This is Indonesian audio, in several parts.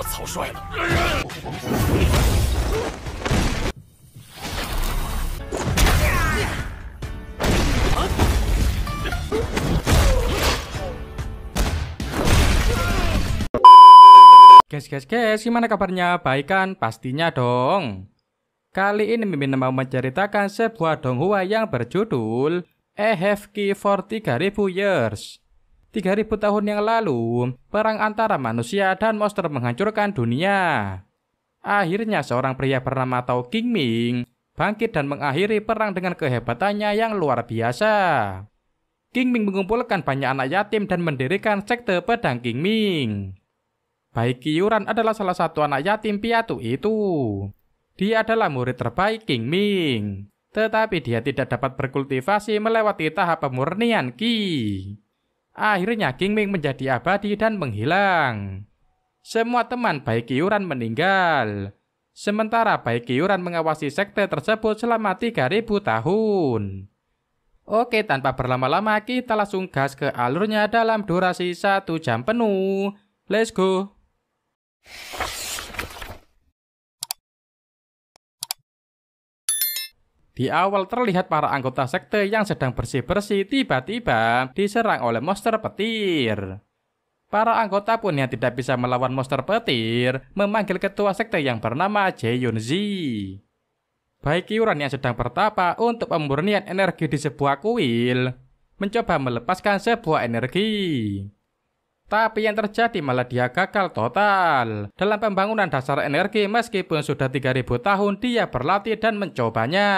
草率了。Guys, gimana kabarnya? Baik kan? Pastinya dong. Kali ini Mimin mau menceritakan sebuah donghua yang berjudul A Have Key for 3000 Years. 3000 tahun yang lalu, perang antara manusia dan monster menghancurkan dunia. Akhirnya seorang pria bernama Tao Qingming bangkit dan mengakhiri perang dengan kehebatannya yang luar biasa. Qingming mengumpulkan banyak anak yatim dan mendirikan sekte pedang Qingming. Bai Qiuran adalah salah satu anak yatim piatu itu. Dia adalah murid terbaik Qingming, tetapi dia tidak dapat berkultivasi melewati tahap pemurnian Qi. Akhirnya Qingming menjadi abadi dan menghilang. Semua teman Bai Qiuran meninggal. Sementara Bai Qiuran mengawasi sekte tersebut selama 3000 tahun. Oke, tanpa berlama-lama kita langsung gas ke alurnya dalam durasi 1 jam penuh. Let's go! Di awal terlihat para anggota sekte yang sedang bersih-bersih tiba-tiba diserang oleh monster petir. Para anggota pun yang tidak bisa melawan monster petir memanggil ketua sekte yang bernama Jae-yunzi. Bai Qiuran yang sedang bertapa untuk pemurnian energi di sebuah kuil mencoba melepaskan sebuah energi. Tapi yang terjadi malah dia gagal total dalam pembangunan dasar energi meskipun sudah 3000 tahun dia berlatih dan mencobanya.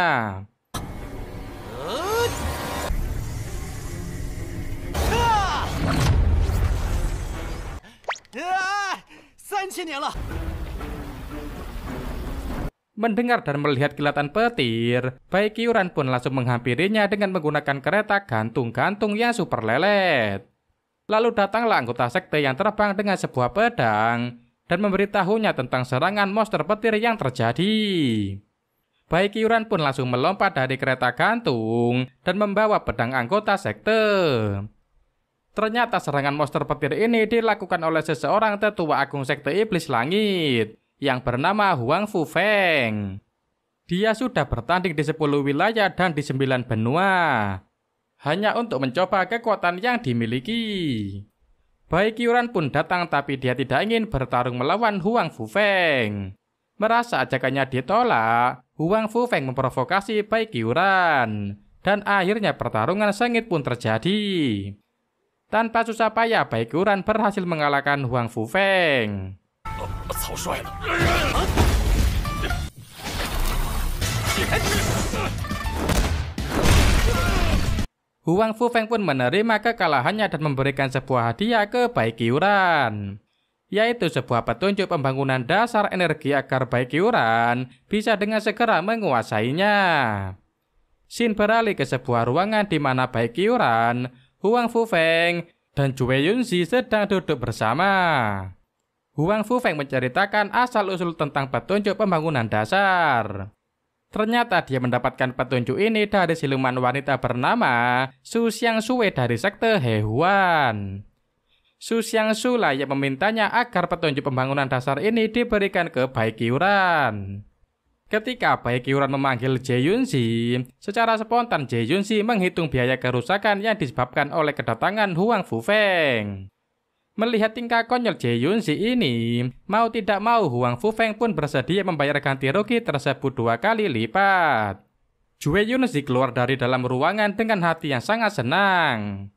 Mendengar dan melihat kilatan petir, Bai Qiuran pun langsung menghampirinya dengan menggunakan kereta gantung-gantung yang super lelet. Lalu datanglah anggota sekte yang terbang dengan sebuah pedang dan memberitahunya tentang serangan monster petir yang terjadi. Bai Qiuran pun langsung melompat dari kereta gantung dan membawa pedang anggota sekte. Ternyata serangan monster petir ini dilakukan oleh seseorang tetua agung sekte iblis langit yang bernama Huang Fufeng. Dia sudah bertanding di 10 wilayah dan di 9 benua. Hanya untuk mencoba kekuatan yang dimiliki. Bai Qiuran pun datang tapi dia tidak ingin bertarung melawan Huang Fufeng. Merasa ajakannya ditolak, Huang Fufeng memprovokasi Bai Qiuran. Dan akhirnya pertarungan sengit pun terjadi. Tanpa susah payah Bai Qiuran berhasil mengalahkan Huang Fufeng. Huang Fufeng pun menerima kekalahannya dan memberikan sebuah hadiah ke Bai Qiuran, yaitu sebuah petunjuk pembangunan dasar energi agar Bai Qiuran bisa dengan segera menguasainya. Shin beralih ke sebuah ruangan di mana Bai Qiuran, Huang Fufeng, dan Jae-yunzi sedang duduk bersama. Huang Fufeng menceritakan asal-usul tentang petunjuk pembangunan dasar. Ternyata dia mendapatkan petunjuk ini dari siluman wanita bernama Su Xiangxue dari sekte Hehuan. Su Xiangxue lah yang memintanya agar petunjuk pembangunan dasar ini diberikan ke Bai Qiuran. Ketika Bai Qiuran memanggil Jae-yunzi, secara spontan Jae-yunzi menghitung biaya kerusakan yang disebabkan oleh kedatangan Huang Fufeng. Melihat tingkah konyol Jae-yunzi ini, mau tidak mau Huang Fufeng pun bersedia membayar ganti rugi tersebut 2 kali lipat. Jae-yunzi keluar dari dalam ruangan dengan hati yang sangat senang,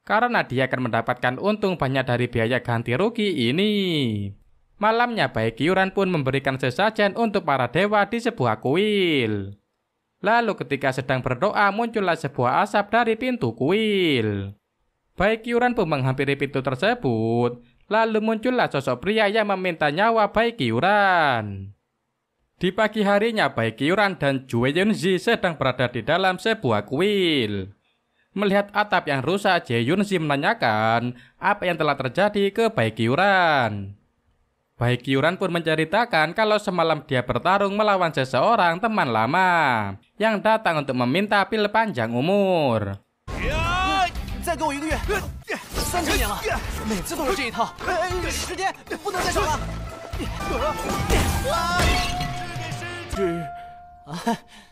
karena dia akan mendapatkan untung banyak dari biaya ganti rugi ini. Malamnya Bai Qiuran pun memberikan sesajen untuk para dewa di sebuah kuil. Lalu ketika sedang berdoa muncullah sebuah asap dari pintu kuil. Bai Qiuran pun menghampiri pintu tersebut, lalu muncullah sosok pria yang meminta nyawa Bai Qiuran. Di pagi harinya Bai Qiuran dan Jae-yunzi sedang berada di dalam sebuah kuil. Melihat atap yang rusak, Jae-yunzi menanyakan apa yang telah terjadi ke Bai Qiuran. Bai Qiuran pun menceritakan kalau semalam dia bertarung melawan seseorang teman lama yang datang untuk meminta pil panjang umur. 再给我1个月，30年了，每次都是这一套，时间不能再少了。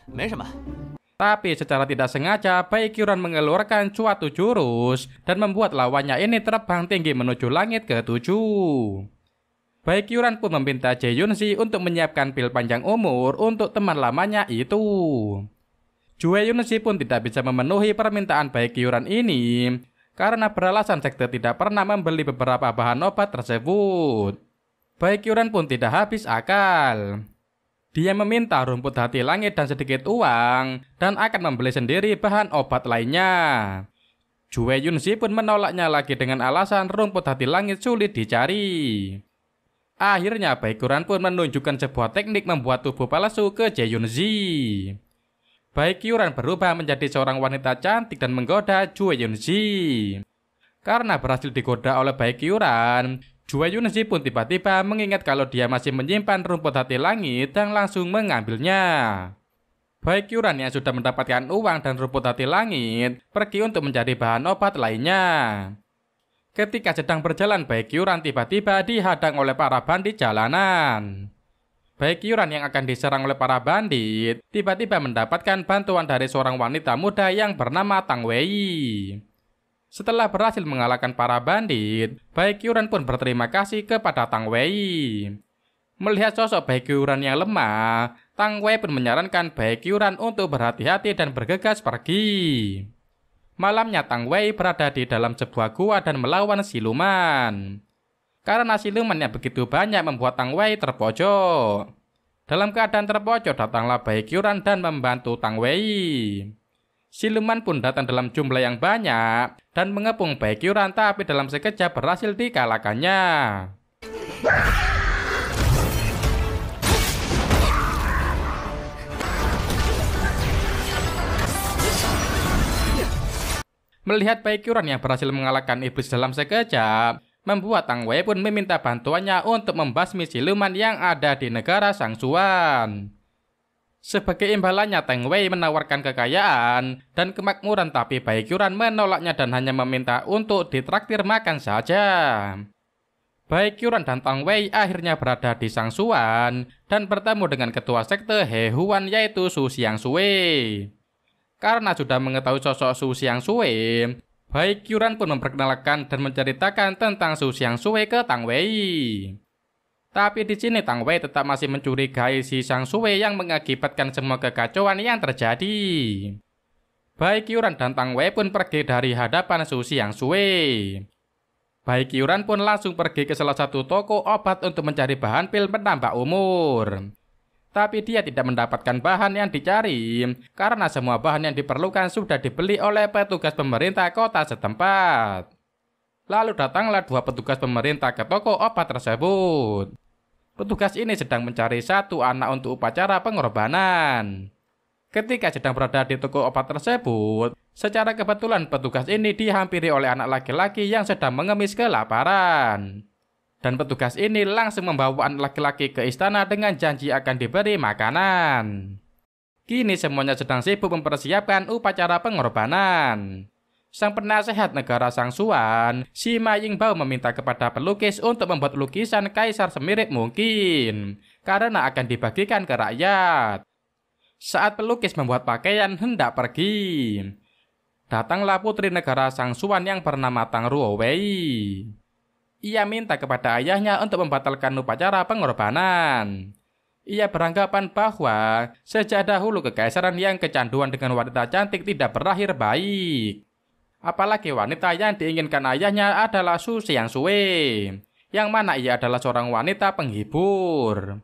没什么。 Tapi secara tidak sengaja, Baikyuran mengeluarkan suatu jurus dan membuat lawannya ini terbang tinggi menuju langit ketujuh. Baikyuran pun meminta Jae-yunji untuk menyiapkan pil panjang umur untuk teman lamanya itu. Jae-yunji pun tidak bisa memenuhi permintaan Baikyuran ini karena beralasan sekte tidak pernah membeli beberapa bahan obat tersebut. Baikyuran pun tidak habis akal. Dia meminta rumput hati langit dan sedikit uang dan akan membeli sendiri bahan obat lainnya. Jae-yunji pun menolaknya lagi dengan alasan rumput hati langit sulit dicari. Akhirnya Baikyuran pun menunjukkan sebuah teknik membuat tubuh palsu ke Jae-yunji. Baikyuran berubah menjadi seorang wanita cantik dan menggoda Jae-yunji. Karena berhasil digoda oleh Baikyuran, Jae-yunji pun tiba-tiba mengingat kalau dia masih menyimpan rumput hati langit dan langsung mengambilnya. Baikyuran yang sudah mendapatkan uang dan rumput hati langit pergi untuk mencari bahan obat lainnya. Ketika sedang berjalan, Baikyuran tiba-tiba dihadang oleh para bandit jalanan. Baikyuran yang akan diserang oleh para bandit tiba-tiba mendapatkan bantuan dari seorang wanita muda yang bernama Tang Wei. Setelah berhasil mengalahkan para bandit, Baikyuran pun berterima kasih kepada Tang Wei. Melihat sosok Baikyuran yang lemah, Tang Wei pun menyarankan Baikyuran untuk berhati-hati dan bergegas pergi. Malamnya Tang Wei berada di dalam sebuah gua dan melawan siluman. Karena siluman yang begitu banyak membuat Tang Wei terpojok. Dalam keadaan terpojok datanglah Baikyuran dan membantu Tang Wei. Siluman pun datang dalam jumlah yang banyak dan mengepung Baikyuran, tapi dalam sekejap berhasil dikalahkannya. Melihat Baikyuran yang berhasil mengalahkan iblis dalam sekejap, membuat Tang Wei pun meminta bantuannya untuk membasmi siluman yang ada di negara Shangsuan. Sebagai imbalannya, Tang Wei menawarkan kekayaan dan kemakmuran, tapi Baikyuran menolaknya dan hanya meminta untuk ditraktir makan saja. Baikyuran dan Tang Wei akhirnya berada di Shangsuan dan bertemu dengan ketua sekte He Huan yaitu Su Xiangshui. Karena sudah mengetahui sosok Su Xiangshui, Baikyuran pun memperkenalkan dan menceritakan tentang Su Xiangshui ke Tang Wei. Tapi di sini Tang Wei tetap masih mencurigai si Xiangshui yang mengakibatkan semua kekacauan yang terjadi. Baikyuran dan Tang Wei pun pergi dari hadapan Su Xiangshui. Baikyuran pun langsung pergi ke salah satu toko obat untuk mencari bahan pil penambah umur. Tapi dia tidak mendapatkan bahan yang dicari karena semua bahan yang diperlukan sudah dibeli oleh petugas pemerintah kota setempat. Lalu datanglah dua petugas pemerintah ke toko obat tersebut. Petugas ini sedang mencari satu anak untuk upacara pengorbanan. Ketika sedang berada di toko obat tersebut, secara kebetulan petugas ini dihampiri oleh anak laki-laki yang sedang mengemis kelaparan. Dan petugas ini langsung membawa anak laki-laki ke istana dengan janji akan diberi makanan. Kini semuanya sedang sibuk mempersiapkan upacara pengorbanan. Sang penasehat negara Shangsuan, si Ma Yingbao meminta kepada pelukis untuk membuat lukisan kaisar semirip mungkin, karena akan dibagikan ke rakyat. Saat pelukis membuat pakaian hendak pergi, datanglah putri negara Shangsuan yang bernama Tang Ruowei. Ia minta kepada ayahnya untuk membatalkan upacara pengorbanan. Ia beranggapan bahwa sejak dahulu kekaisaran yang kecanduan dengan wanita cantik tidak berakhir baik. Apalagi wanita yang diinginkan ayahnya adalah Su Xiangshui, yang mana ia adalah seorang wanita penghibur.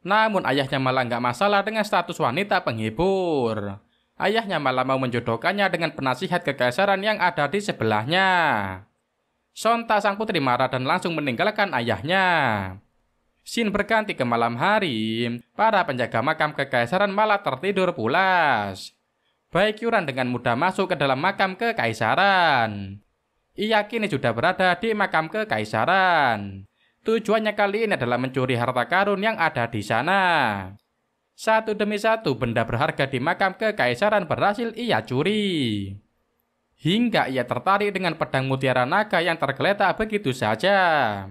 Namun ayahnya malah nggak masalah dengan status wanita penghibur. Ayahnya malah mau menjodohkannya dengan penasihat kekaisaran yang ada di sebelahnya. Sontak sang putri marah dan langsung meninggalkan ayahnya. Scene berganti ke malam hari, para penjaga makam kekaisaran malah tertidur pulas. Baikyuran dengan mudah masuk ke dalam makam kekaisaran. Ia kini sudah berada di makam kekaisaran. Tujuannya kali ini adalah mencuri harta karun yang ada di sana. Satu demi satu benda berharga di makam kekaisaran berhasil ia curi. Hingga ia tertarik dengan pedang mutiara naga yang tergeletak begitu saja.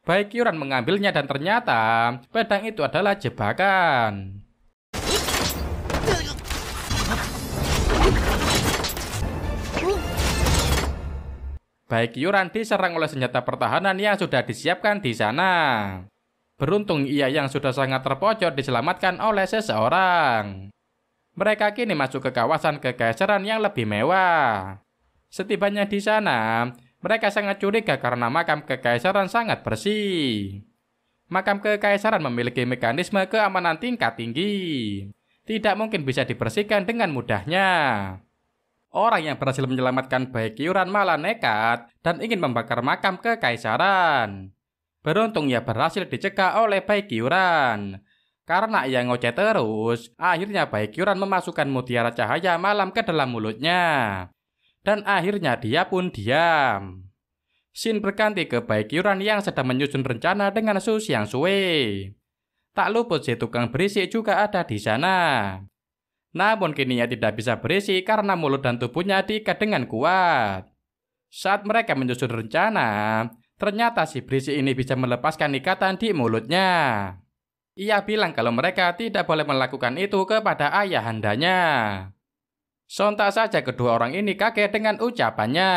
Baikyuran mengambilnya dan ternyata pedang itu adalah jebakan. Baikyuran diserang oleh senjata pertahanan yang sudah disiapkan di sana. Beruntung ia yang sudah sangat terpojok diselamatkan oleh seseorang. Mereka kini masuk ke kawasan kekaisaran yang lebih mewah. Setibanya di sana, mereka sangat curiga karena makam kekaisaran sangat bersih. Makam kekaisaran memiliki mekanisme keamanan tingkat tinggi. Tidak mungkin bisa dibersihkan dengan mudahnya. Orang yang berhasil menyelamatkan Baikyuran malah nekat dan ingin membakar makam kekaisaran. Beruntung ia berhasil dicegah oleh Baikyuran. Karena ia ngoceh terus, akhirnya Baikyuran memasukkan mutiara cahaya malam ke dalam mulutnya. Dan akhirnya dia pun diam. Scene berganti ke Baikyuran yang sedang menyusun rencana dengan Su Xiangshui. Tak luput si tukang berisik juga ada di sana. Namun kini ia tidak bisa berisik karena mulut dan tubuhnya diikat dengan kuat. Saat mereka menyusun rencana, ternyata si berisik ini bisa melepaskan ikatan di mulutnya. Ia bilang kalau mereka tidak boleh melakukan itu kepada ayahandanya. Sontak saja kedua orang ini kaget dengan ucapannya.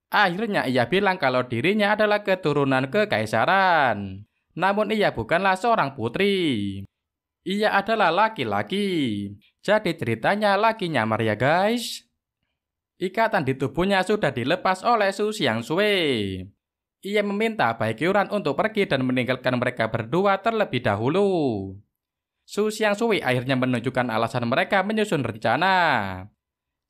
Akhirnya ia bilang kalau dirinya adalah keturunan kekaisaran. Namun ia bukanlah seorang putri. Ia adalah laki-laki. Jadi ceritanya laki nyamar ya guys. Ikatan di tubuhnya sudah dilepas oleh Su Xiangshui. Ia meminta Baikyuran untuk pergi dan meninggalkan mereka berdua terlebih dahulu. Su Xiangshui akhirnya menunjukkan alasan mereka menyusun rencana.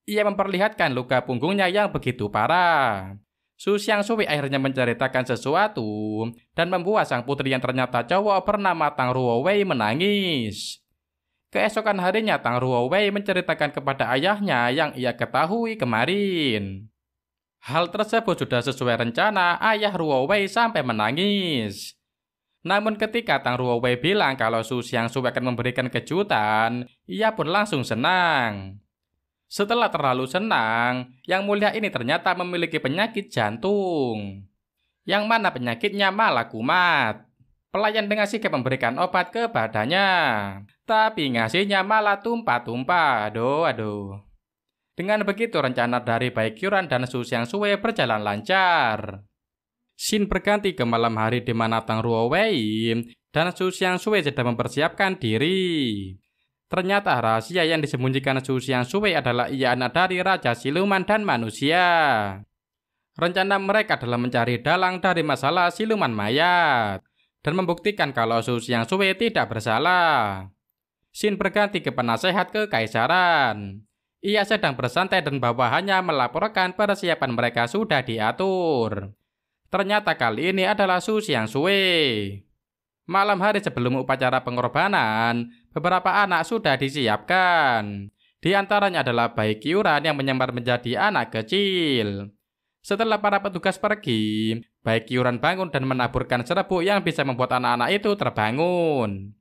Ia memperlihatkan luka punggungnya yang begitu parah. Su Xiangshui akhirnya menceritakan sesuatu dan membuat sang putri yang ternyata cowok bernama Tang Ruowei menangis. Keesokan harinya Tang Ruowei menceritakan kepada ayahnya yang ia ketahui kemarin. Hal tersebut sudah sesuai rencana ayah Ruowei sampai menangis. Namun ketika Tang Ruowei bilang kalau Su Xiangshui akan memberikan kejutan, ia pun langsung senang. Setelah terlalu senang, yang mulia ini ternyata memiliki penyakit jantung. Yang mana penyakitnya malah kumat. Pelayan dengan sigap memberikan obat kepadanya. Tapi ngasihnya malah tumpah-tumpah. Aduh. Dengan begitu rencana dari Baikyuran dan Su Xiangshui berjalan lancar. Scene berganti ke malam hari di mana Tang Ruowei dan Su Xiangshui sedang mempersiapkan diri. Ternyata rahasia yang disembunyikan Su Xiangshui adalah ia anak dari Raja Siluman dan Manusia. Rencana mereka adalah mencari dalang dari masalah siluman mayat dan membuktikan kalau Su Xiangshui tidak bersalah. Scene berganti ke penasehat kekaisaran. Ia sedang bersantai dan bawahannya melaporkan persiapan mereka sudah diatur. Ternyata kali ini adalah Su Xiangshui. Malam hari sebelum upacara pengorbanan, beberapa anak sudah disiapkan. Di antaranya adalah Baikyuran yang menyamar menjadi anak kecil. Setelah para petugas pergi, Baikyuran bangun dan menaburkan serbuk yang bisa membuat anak-anak itu terbangun.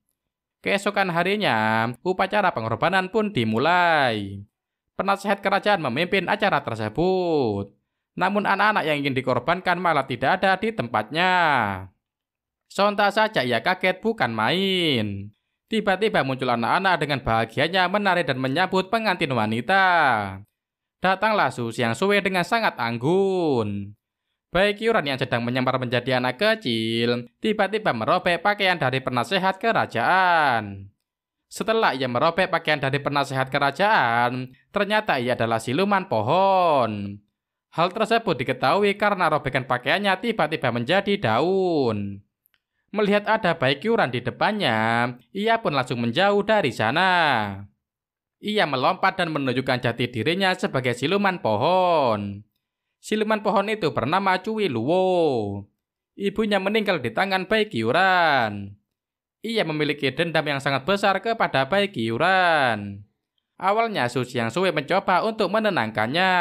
Keesokan harinya, upacara pengorbanan pun dimulai. Penasehat kerajaan memimpin acara tersebut. Namun anak-anak yang ingin dikorbankan malah tidak ada di tempatnya. Sontak saja ia kaget bukan main. Tiba-tiba muncul anak-anak dengan bahagianya menari dan menyambut pengantin wanita. Datanglah Su Xiangshui dengan sangat anggun. Baikyuran yang sedang menyamar menjadi anak kecil, tiba-tiba merobek pakaian dari penasehat kerajaan. Setelah ia merobek pakaian dari penasehat kerajaan, ternyata ia adalah siluman pohon. Hal tersebut diketahui karena robekan pakaiannya tiba-tiba menjadi daun. Melihat ada Baikyuran di depannya, ia pun langsung menjauh dari sana. Ia melompat dan menunjukkan jati dirinya sebagai siluman pohon. Siluman pohon itu bernama Cui Luo. Ibunya meninggal di tangan Baikyuran. Ia memiliki dendam yang sangat besar kepada Baikyuran. Awalnya Su Xiangshui mencoba untuk menenangkannya.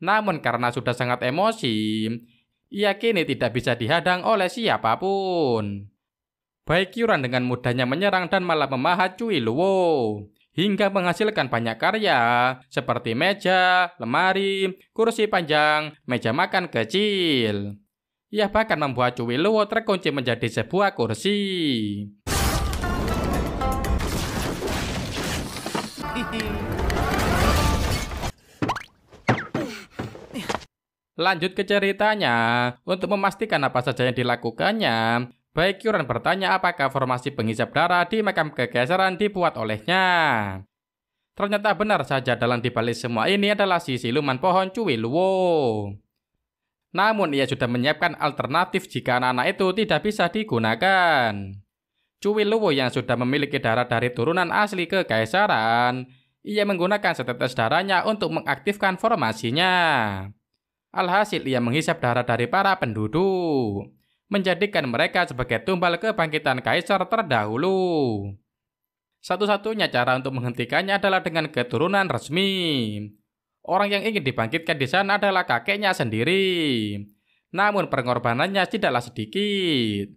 Namun karena sudah sangat emosi, ia kini tidak bisa dihadang oleh siapapun. Baikyuran dengan mudahnya menyerang dan malah memahat Cui Luo, hingga menghasilkan banyak karya seperti meja, lemari, kursi panjang, meja makan kecil. Ia bahkan membuat Cuwi Luo terkunci menjadi sebuah kursi. Lanjut ke ceritanya, untuk memastikan apa saja yang dilakukannya, Baekhyun bertanya apakah formasi penghisap darah di makam kekaisaran dibuat olehnya. Ternyata benar saja dalam dibalik semua ini adalah si siluman pohon Cuwi Luo. Namun ia sudah menyiapkan alternatif jika anak-anak itu tidak bisa digunakan. Cuwi Luo yang sudah memiliki darah dari turunan asli kekaisaran, ia menggunakan setetes darahnya untuk mengaktifkan formasinya. Alhasil ia menghisap darah dari para penduduk, menjadikan mereka sebagai tumbal kebangkitan kaisar terdahulu. Satu-satunya cara untuk menghentikannya adalah dengan keturunan resmi. Orang yang ingin dibangkitkan di sana adalah kakeknya sendiri. Namun pengorbanannya tidaklah sedikit.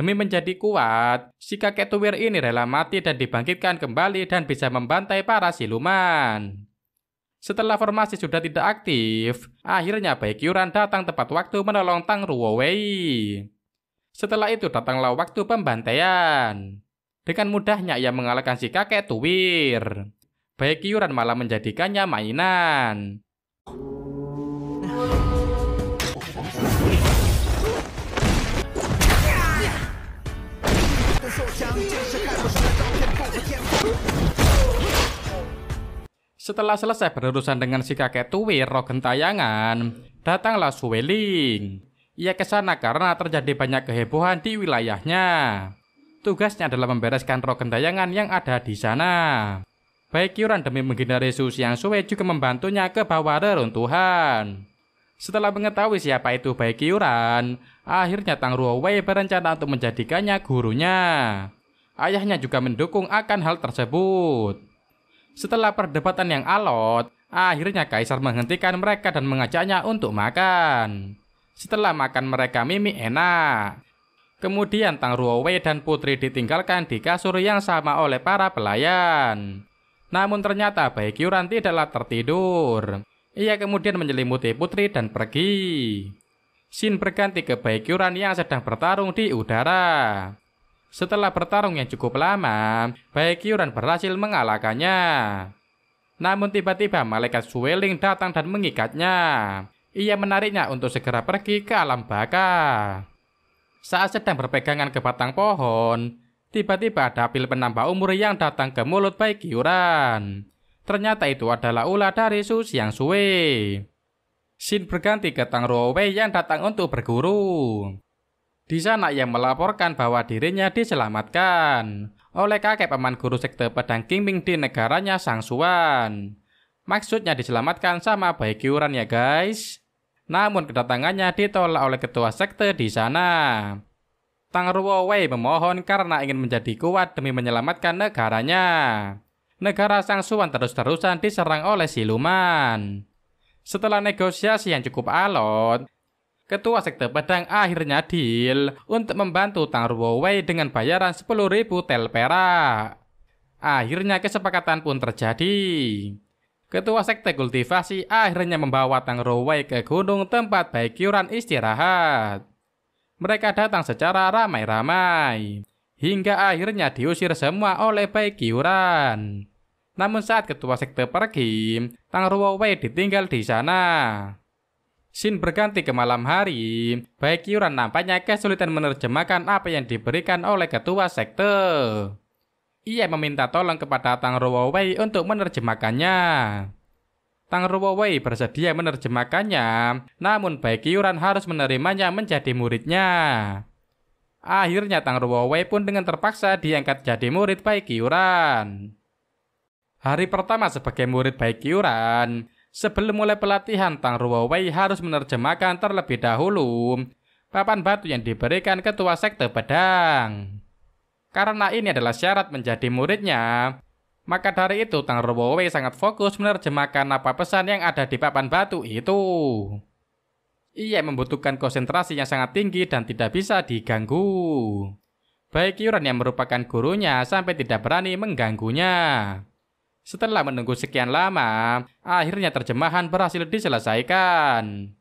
Demi menjadi kuat, si kakek tuwir ini rela mati dan dibangkitkan kembali dan bisa membantai para siluman. Setelah formasi sudah tidak aktif, akhirnya Baekhyun datang tepat waktu menolong Tang Ruowei. Setelah itu datanglah waktu pembantaian. Dengan mudahnya ia mengalahkan si kakek tuwir. Baekhyun malah menjadikannya mainan. Setelah selesai berurusan dengan si kakek tuwir roh gentayangan, datanglah Suweling. Ia ke sana karena terjadi banyak kehebohan di wilayahnya. Tugasnya adalah membereskan roh gentayangan yang ada di sana. Baekhyun demi menghindari Su Xiangxue juga membantunya ke bawah reruntuhan. Setelah mengetahui siapa itu Baekhyun, akhirnya Tang Ruowei berencana untuk menjadikannya gurunya. Ayahnya juga mendukung akan hal tersebut. Setelah perdebatan yang alot, akhirnya kaisar menghentikan mereka dan mengajaknya untuk makan. Setelah makan mereka mimi enak. Kemudian Tang Ruowei dan putri ditinggalkan di kasur yang sama oleh para pelayan. Namun ternyata Baekhyun tidaklah tertidur. Ia kemudian menyelimuti putri dan pergi. Scene berganti ke Baekhyun yang sedang bertarung di udara. Setelah bertarung yang cukup lama, Baekhyun berhasil mengalahkannya. Namun tiba-tiba malaikat Suweling datang dan mengikatnya. Ia menariknya untuk segera pergi ke alam baka. Saat sedang berpegangan ke batang pohon, tiba-tiba ada pil penambah umur yang datang ke mulut Baekhyun. Ternyata itu adalah ulah dari Su Xiangxue. Scene berganti ke Tang Ruowei yang datang untuk berguru. Di sana ia melaporkan bahwa dirinya diselamatkan oleh kakek paman guru sekte pedang Qingming di negaranya Shangxuan. Maksudnya diselamatkan sama Baekhyun ya guys. Namun kedatangannya ditolak oleh ketua sekte di sana. Tang Ruowei memohon karena ingin menjadi kuat demi menyelamatkan negaranya. Negara Shangxuan terus-terusan diserang oleh siluman. Setelah negosiasi yang cukup alot, ketua sekte pedang akhirnya deal untuk membantu Tang Ruowei dengan bayaran 10.000 tel perak. Akhirnya kesepakatan pun terjadi. Ketua sekte kultivasi akhirnya membawa Tang Ruowei ke gunung tempat Baekhyun istirahat. Mereka datang secara ramai-ramai, hingga akhirnya diusir semua oleh Baekhyun. Namun saat ketua sekte pergi, Tang Ruowei ditinggal di sana. Scene berganti ke malam hari, Baekhyun nampaknya kesulitan menerjemahkan apa yang diberikan oleh ketua sekte. Ia meminta tolong kepada Tang Ruowei untuk menerjemahkannya. Tang Ruowei bersedia menerjemahkannya, namun Baekhyun harus menerimanya menjadi muridnya. Akhirnya Tang Ruowei pun dengan terpaksa diangkat jadi murid Baekhyun. Hari pertama sebagai murid Baekhyun, sebelum mulai pelatihan, Tang Ruowei harus menerjemahkan terlebih dahulu papan batu yang diberikan ketua sekte pedang. Karena ini adalah syarat menjadi muridnya, maka dari itu Tang Ruowei sangat fokus menerjemahkan apa pesan yang ada di papan batu itu. Ia membutuhkan konsentrasi yang sangat tinggi dan tidak bisa diganggu. Baekhyun yang merupakan gurunya sampai tidak berani mengganggunya. Setelah menunggu sekian lama, akhirnya terjemahan berhasil diselesaikan.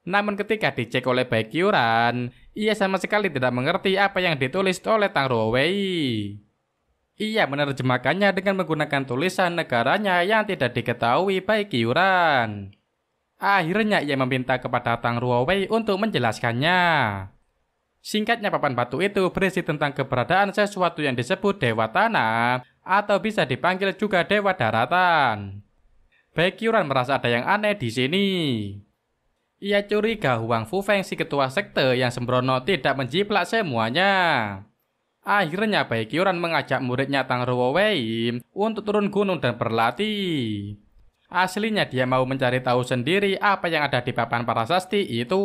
Namun ketika dicek oleh Baekhyuran, ia sama sekali tidak mengerti apa yang ditulis oleh Tang Ruowei. Ia menerjemahkannya dengan menggunakan tulisan negaranya yang tidak diketahui Baekhyuran. Akhirnya ia meminta kepada Tang Ruowei untuk menjelaskannya. Singkatnya, papan batu itu berisi tentang keberadaan sesuatu yang disebut Dewa Tanah atau bisa dipanggil juga Dewa Daratan. Baekhyuran merasa ada yang aneh di sini. Ia curiga Huang Fufeng, si ketua sekte yang sembrono, tidak menjiplak semuanya. Akhirnya Baekhyuran mengajak muridnya Tang Ruowei untuk turun gunung dan berlatih. Aslinya dia mau mencari tahu sendiri apa yang ada di papan prasasti itu.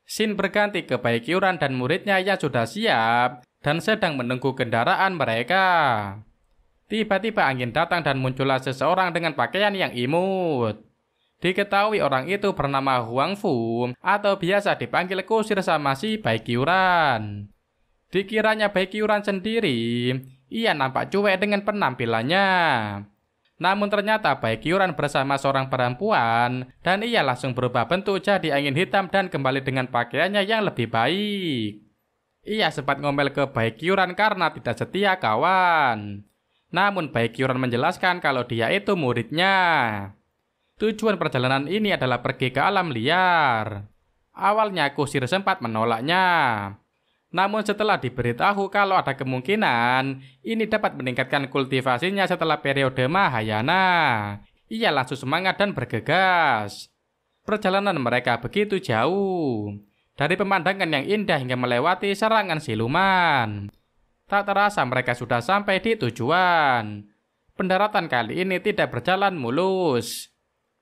Scene berganti ke Baekhyuran dan muridnya yang sudah siap dan sedang menunggu kendaraan mereka. Tiba-tiba angin datang dan muncullah seseorang dengan pakaian yang imut. Diketahui orang itu bernama Huang Fu atau biasa dipanggil kusir sama si Baekhyuran. Dikiranya Baekhyuran sendiri, ia nampak cuek dengan penampilannya. Namun ternyata Baekhyuran bersama seorang perempuan dan ia langsung berubah bentuk jadi angin hitam dan kembali dengan pakaiannya yang lebih baik. Ia sempat ngomel ke Baekhyuran karena tidak setia kawan. Namun Baekhyuran menjelaskan kalau dia itu muridnya. Tujuan perjalanan ini adalah pergi ke alam liar. Awalnya kusir sempat menolaknya. Namun setelah diberitahu kalau ada kemungkinan ini dapat meningkatkan kultivasinya setelah periode Mahayana, ia langsung semangat dan bergegas. Perjalanan mereka begitu jauh, dari pemandangan yang indah hingga melewati serangan siluman. Tak terasa mereka sudah sampai di tujuan. Pendaratan kali ini tidak berjalan mulus.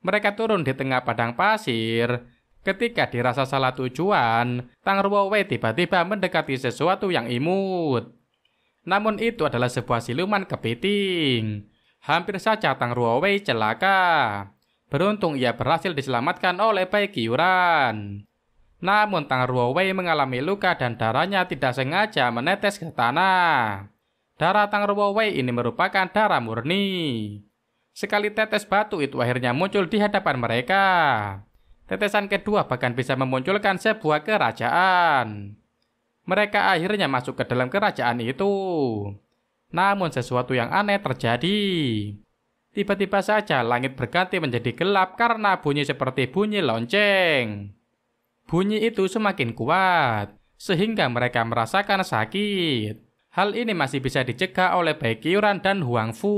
Mereka turun di tengah padang pasir. Ketika dirasa salah tujuan, Tang Ruowei tiba-tiba mendekati sesuatu yang imut. Namun itu adalah sebuah siluman kepiting. Hampir saja Tang Ruowei celaka. Beruntung ia berhasil diselamatkan oleh Baekhyuran. Namun Tang Ruowei mengalami luka dan darahnya tidak sengaja menetes ke tanah. Darah Tang Ruowei ini merupakan darah murni. Sekali tetes batu itu akhirnya muncul di hadapan mereka. Tetesan kedua bahkan bisa memunculkan sebuah kerajaan. Mereka akhirnya masuk ke dalam kerajaan itu. Namun sesuatu yang aneh terjadi. Tiba-tiba saja langit berganti menjadi gelap karena bunyi seperti bunyi lonceng. Bunyi itu semakin kuat, sehingga mereka merasakan sakit. Hal ini masih bisa dicegah oleh Baekhyuran dan Huang Fu.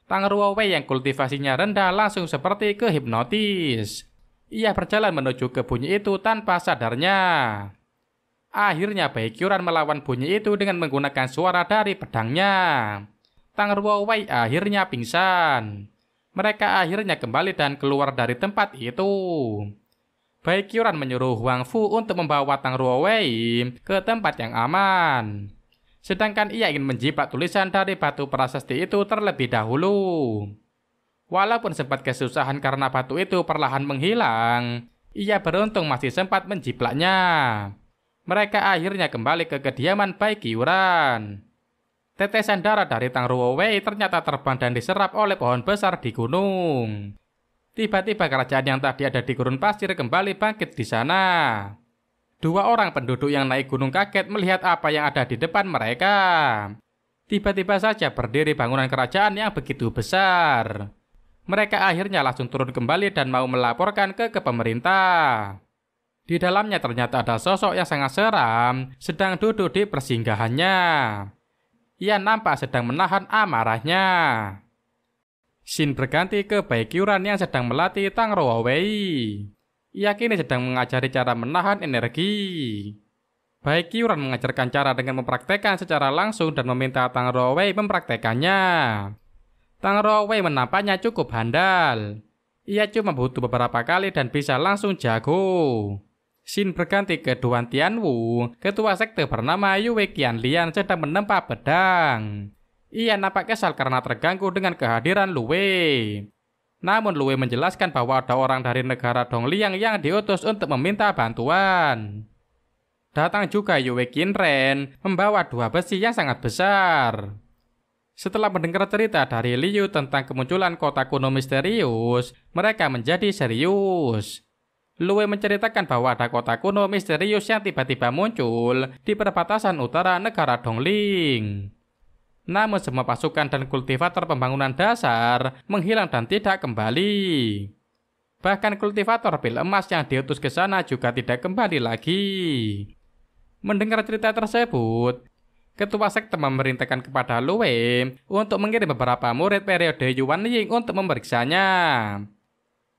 Tang Ruowei yang kultivasinya rendah langsung seperti kehipnotis. Ia berjalan menuju ke bunyi itu tanpa sadarnya. Akhirnya Baekhyuran melawan bunyi itu dengan menggunakan suara dari pedangnya. Tang Ruowei akhirnya pingsan. Mereka akhirnya kembali dan keluar dari tempat itu. Baekhyuran menyuruh Huang Fu untuk membawa Tang Ruowei ke tempat yang aman. Sedangkan ia ingin menjiplak tulisan dari batu prasasti itu terlebih dahulu. Walaupun sempat kesusahan karena batu itu perlahan menghilang, ia beruntung masih sempat menjiplaknya. Mereka akhirnya kembali ke kediaman Baekhyuran. Tetesan darah dari Tang Ruowei ternyata terbang dan diserap oleh pohon besar di gunung. Tiba-tiba kerajaan yang tadi ada di gurun pasir kembali bangkit di sana. Dua orang penduduk yang naik gunung kaget melihat apa yang ada di depan mereka. Tiba-tiba saja berdiri bangunan kerajaan yang begitu besar. Mereka akhirnya langsung turun kembali dan mau melaporkan ke pemerintah. Di dalamnya ternyata ada sosok yang sangat seram sedang duduk di persinggahannya. Ia nampak sedang menahan amarahnya. Scene berganti ke Baekhyuran yang sedang melatih Tang Ruowei. Ia kini sedang mengajari cara menahan energi. Baekhyuran mengajarkan cara dengan mempraktekkan secara langsung dan meminta Tang Ruowei mempraktekannya. Tang Ruowei menampaknya cukup handal. Ia cuma butuh beberapa kali dan bisa langsung jago. Scene berganti ke Duan Tianwu, ketua sekte bernama Yue Qianlian sedang menempa pedang. Ia nampak kesal karena terganggu dengan kehadiran Lue. Namun Lue menjelaskan bahwa ada orang dari negara Dongliang yang diutus untuk meminta bantuan. Datang juga Yue Qinren membawa dua besi yang sangat besar. Setelah mendengar cerita dari Liu tentang kemunculan kota kuno misterius, mereka menjadi serius. Lue menceritakan bahwa ada kota kuno misterius yang tiba-tiba muncul di perbatasan utara negara Dongling. Namun semua pasukan dan kultivator pembangunan dasar menghilang dan tidak kembali. Bahkan kultivator pil emas yang diutus ke sana juga tidak kembali lagi. Mendengar cerita tersebut, ketua sekte memerintahkan kepada Lue untuk mengirim beberapa murid periode Yuan Ying untuk memeriksanya.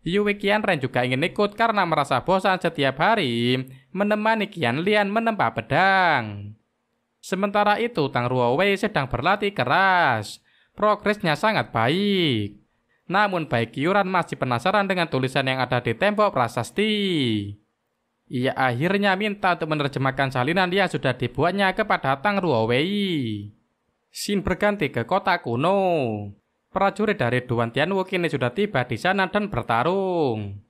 Yue Qianren juga ingin ikut karena merasa bosan setiap hari menemani Qianlian menempa pedang. Sementara itu Tang Ruowei sedang berlatih keras. Progresnya sangat baik. Namun Bai Qiuran masih penasaran dengan tulisan yang ada di tembok prasasti. Ia akhirnya minta untuk menerjemahkan salinan yang sudah dibuatnya kepada Tang Ruowei. Scene berganti ke kota kuno. Prajurit dari Duan Tianwu kini sudah tiba di sana dan bertarung.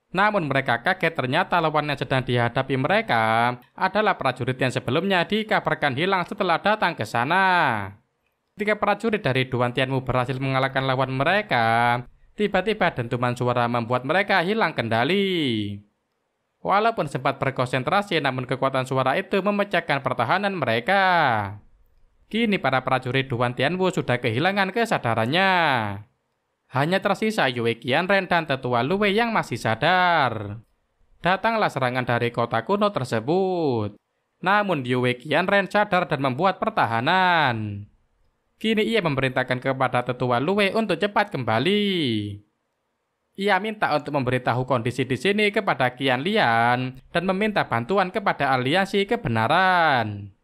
Namun mereka kaget ternyata lawan yang sedang dihadapi mereka adalah prajurit yang sebelumnya dikabarkan hilang setelah datang ke sana. Ketika prajurit dari Duan Tianwu berhasil mengalahkan lawan mereka, tiba-tiba dentuman suara membuat mereka hilang kendali. Walaupun sempat berkonsentrasi, namun kekuatan suara itu memecahkan pertahanan mereka. Kini para prajurit Duan Tianwu sudah kehilangan kesadarannya. Hanya tersisa Yue Qianren dan tetua Lue yang masih sadar. Datanglah serangan dari kota kuno tersebut. Namun Yue Qianren sadar dan membuat pertahanan. Kini ia memerintahkan kepada tetua Lue untuk cepat kembali. Ia minta untuk memberitahu kondisi di sini kepada Qianlian dan meminta bantuan kepada aliansi kebenaran.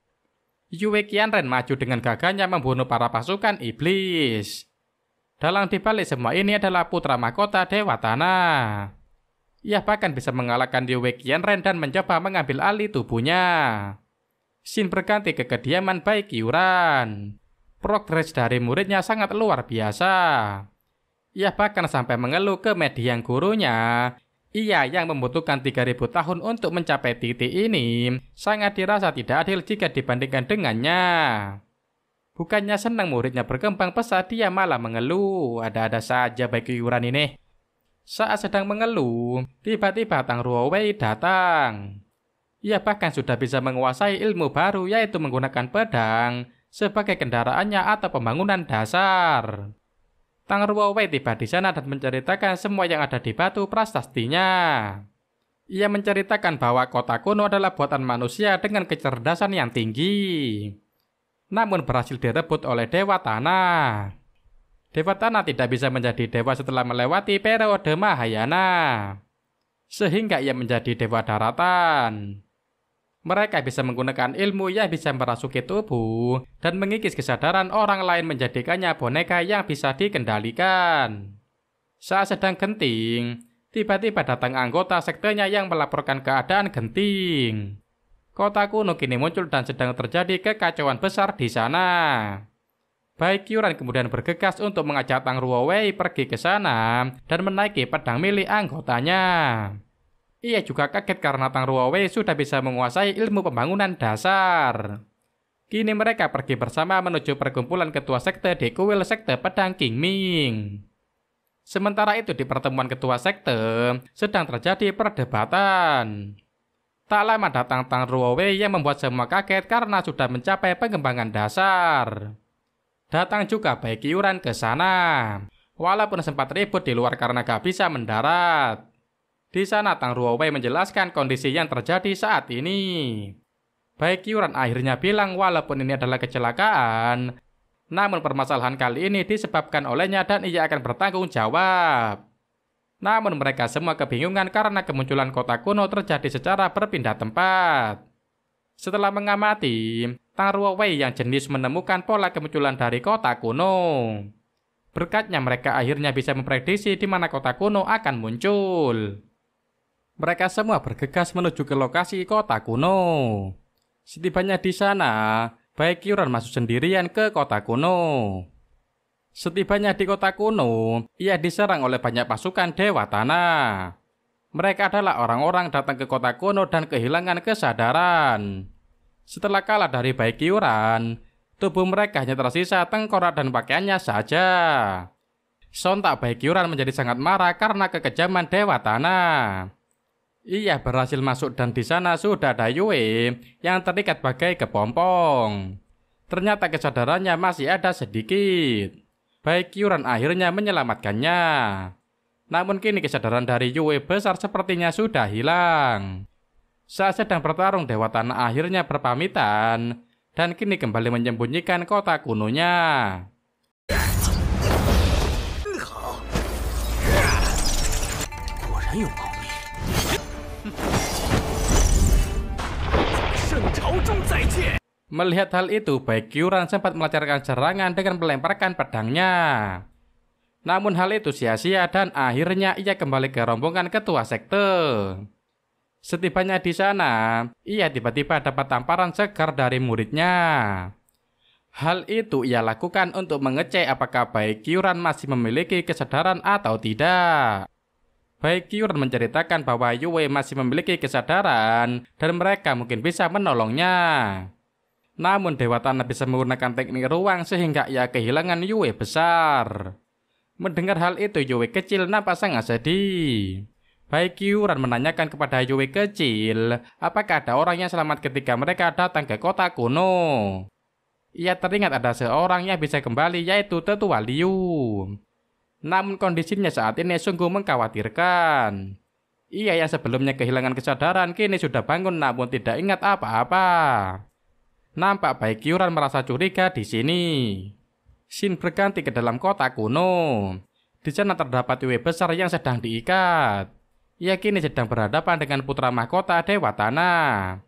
Yue Qianren maju dengan gagahnya membunuh para pasukan iblis. Dalang dibalik semua ini adalah putra mahkota Dewa Tanah. Ia bahkan bisa mengalahkan Yue Qianren dan mencoba mengambil alih tubuhnya. Scene berganti ke kediaman Bai Qiuran. Progres dari muridnya sangat luar biasa. Ia bahkan sampai mengeluh ke mediang gurunya. Ia yang membutuhkan 3000 tahun untuk mencapai titik ini sangat dirasa tidak adil jika dibandingkan dengannya. Bukannya senang muridnya berkembang pesat, dia malah mengeluh. Ada-ada saja Bai Qiuran ini. Saat sedang mengeluh, tiba-tiba Tang Ruowei datang. Ia bahkan sudah bisa menguasai ilmu baru, yaitu menggunakan pedang sebagai kendaraannya atau pembangunan dasar. Tang Ruowei tiba di sana dan menceritakan semua yang ada di batu prasastinya. Ia menceritakan bahwa kota kuno adalah buatan manusia dengan kecerdasan yang tinggi. Namun berhasil direbut oleh Dewa Tanah. Dewa Tanah tidak bisa menjadi dewa setelah melewati periode Mahayana. Sehingga ia menjadi dewa daratan. Mereka bisa menggunakan ilmu yang bisa merasuki tubuh dan mengikis kesadaran orang lain menjadikannya boneka yang bisa dikendalikan. Saat sedang genting, tiba-tiba datang anggota sektenya yang melaporkan keadaan genting. Kota kuno kini muncul dan sedang terjadi kekacauan besar di sana. Bai Qiuran kemudian bergegas untuk mengajak Tang Ruowei pergi ke sana dan menaiki pedang milik anggotanya. Ia juga kaget karena Tang Ruowei sudah bisa menguasai ilmu pembangunan dasar. Kini mereka pergi bersama menuju perkumpulan ketua sekte di kuil sekte pedang Qingming. Sementara itu di pertemuan ketua sekte sedang terjadi perdebatan. Tak lama datang Tang Ruowei yang membuat semua kaget karena sudah mencapai pengembangan dasar. Datang juga Bai Qiuran ke sana. Walaupun sempat ribut di luar karena gak bisa mendarat. Di sana Tang Ruowei menjelaskan kondisi yang terjadi saat ini. Bai Qiuran akhirnya bilang walaupun ini adalah kecelakaan, namun permasalahan kali ini disebabkan olehnya dan ia akan bertanggung jawab. Namun mereka semua kebingungan karena kemunculan kota kuno terjadi secara berpindah tempat. Setelah mengamati, Tang Ruowei yang jenius menemukan pola kemunculan dari kota kuno. Berkatnya mereka akhirnya bisa memprediksi di mana kota kuno akan muncul. Mereka semua bergegas menuju ke lokasi kota kuno. Setibanya di sana, Bai Qiuran masuk sendirian ke kota kuno. Setibanya di kota kuno, ia diserang oleh banyak pasukan Dewa Tanah. Mereka adalah orang-orang datang ke kota kuno dan kehilangan kesadaran. Setelah kalah dari Bai Qiuran, tubuh mereka hanya tersisa tengkorak dan pakaiannya saja. Sontak Bai Qiuran menjadi sangat marah karena kekejaman Dewa Tanah. Ia berhasil masuk dan di sana sudah ada Yue yang terikat bagai kepompong. Ternyata kesadarannya masih ada sedikit. Baikyuran akhirnya menyelamatkannya. Namun kini kesadaran dari Yue besar sepertinya sudah hilang. Saat sedang bertarung, Dewa Tanah akhirnya berpamitan dan kini kembali menyembunyikan kota kunonya. Melihat hal itu, Baikyuran sempat melancarkan serangan dengan melemparkan pedangnya. Namun hal itu sia-sia dan akhirnya ia kembali ke rombongan ketua sekte. Setibanya di sana, ia tiba-tiba dapat tamparan segar dari muridnya. Hal itu ia lakukan untuk mengecek apakah Baikyuran masih memiliki kesadaran atau tidak. Baikyuran menceritakan bahwa Yue masih memiliki kesadaran dan mereka mungkin bisa menolongnya. Namun Dewa Tanah bisa menggunakan teknik ruang sehingga ia kehilangan Yue besar. Mendengar hal itu, Yue kecil nampak sangat sedih. Baikyuran menanyakan kepada Yue kecil, apakah ada orang yang selamat ketika mereka datang ke kota kuno. Ia teringat ada seorang yang bisa kembali, yaitu Tetua Liu. Namun kondisinya saat ini sungguh mengkhawatirkan. Ia yang sebelumnya kehilangan kesadaran kini sudah bangun namun tidak ingat apa-apa. Nampak Baikyuran merasa curiga di sini. Scene berganti ke dalam kota kuno. Di sana terdapat Yue besar yang sedang diikat. Ia kini sedang berhadapan dengan putra mahkota Dewa Tanah.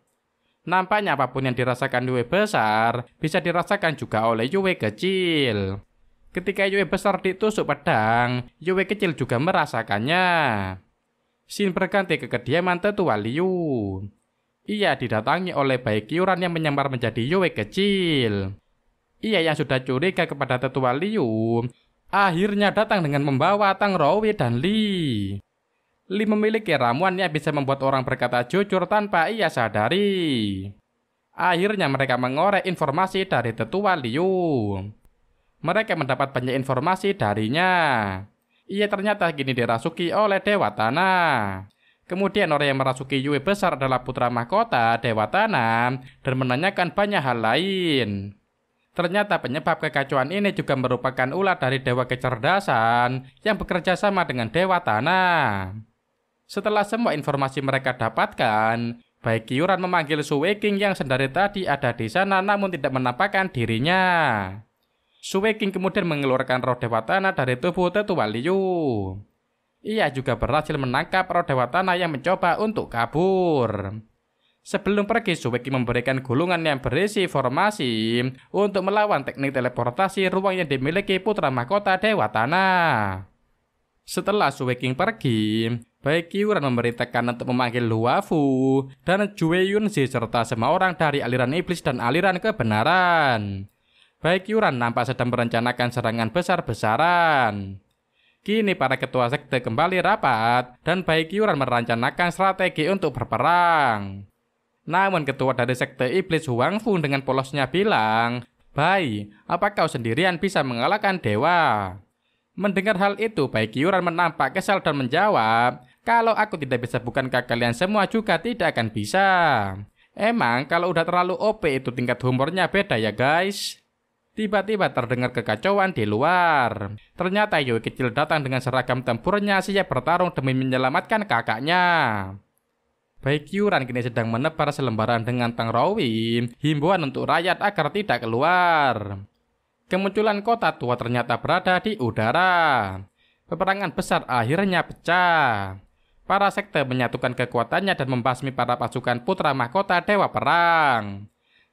Nampaknya apapun yang dirasakan Yue besar bisa dirasakan juga oleh Yue kecil. Ketika Yue besar ditusuk pedang, Yue kecil juga merasakannya. Scene berganti ke kediaman Tetua Liu. Ia didatangi oleh Baikyuran yang menyamar menjadi Yue kecil. Ia yang sudah curiga kepada Tetua Liu akhirnya datang dengan membawa Tang Rongwei dan Li. Li memiliki ramuan yang bisa membuat orang berkata jujur tanpa ia sadari. Akhirnya mereka mengorek informasi dari Tetua Liu. Mereka mendapat banyak informasi darinya. Ia ternyata kini dirasuki oleh Dewa Tanah. Kemudian orang yang merasuki Yue besar adalah putra mahkota Dewa Tanah dan menanyakan banyak hal lain. Ternyata penyebab kekacauan ini juga merupakan ulah dari Dewa Kecerdasan yang bekerja sama dengan Dewa Tanah. Setelah semua informasi mereka dapatkan, Baikyuran memanggil Su Weiking yang sendari tadi ada di sana namun tidak menampakkan dirinya. Su Weiking kemudian mengeluarkan roh Dewa Tanah dari tubuh Tetua Liu. Ia juga berhasil menangkap roh Dewa Tanah yang mencoba untuk kabur. Sebelum pergi, Su Weiking memberikan gulungan yang berisi formasi untuk melawan teknik teleportasi ruang yang dimiliki putra mahkota Dewa Tanah. Setelah Su Weiking pergi, Baikyuran memerintahkan untuk memanggil Luafu dan Jue Yunzi serta semua orang dari aliran iblis dan aliran kebenaran. Baikyuran nampak sedang merencanakan serangan besar-besaran. Kini para ketua sekte kembali rapat dan Baikyuran merencanakan strategi untuk berperang. Namun ketua dari sekte iblis Huang Fu dengan polosnya bilang, "Bai, apa kau sendirian bisa mengalahkan dewa?" Mendengar hal itu, Baikyuran menampak kesal dan menjawab, "Kalau aku tidak bisa, bukankah kalian semua juga tidak akan bisa? Emang kalau udah terlalu OP itu tingkat humornya beda ya guys?" Tiba-tiba terdengar kekacauan di luar. Ternyata Yue kecil datang dengan seragam tempurnya siap bertarung demi menyelamatkan kakaknya. Baikyuran kini sedang menebar selembaran dengan Tang Rongwei, himbauan untuk rakyat agar tidak keluar. Kemunculan kota tua ternyata berada di udara. Peperangan besar akhirnya pecah. Para sekte menyatukan kekuatannya dan membasmi para pasukan putra mahkota Dewa Perang.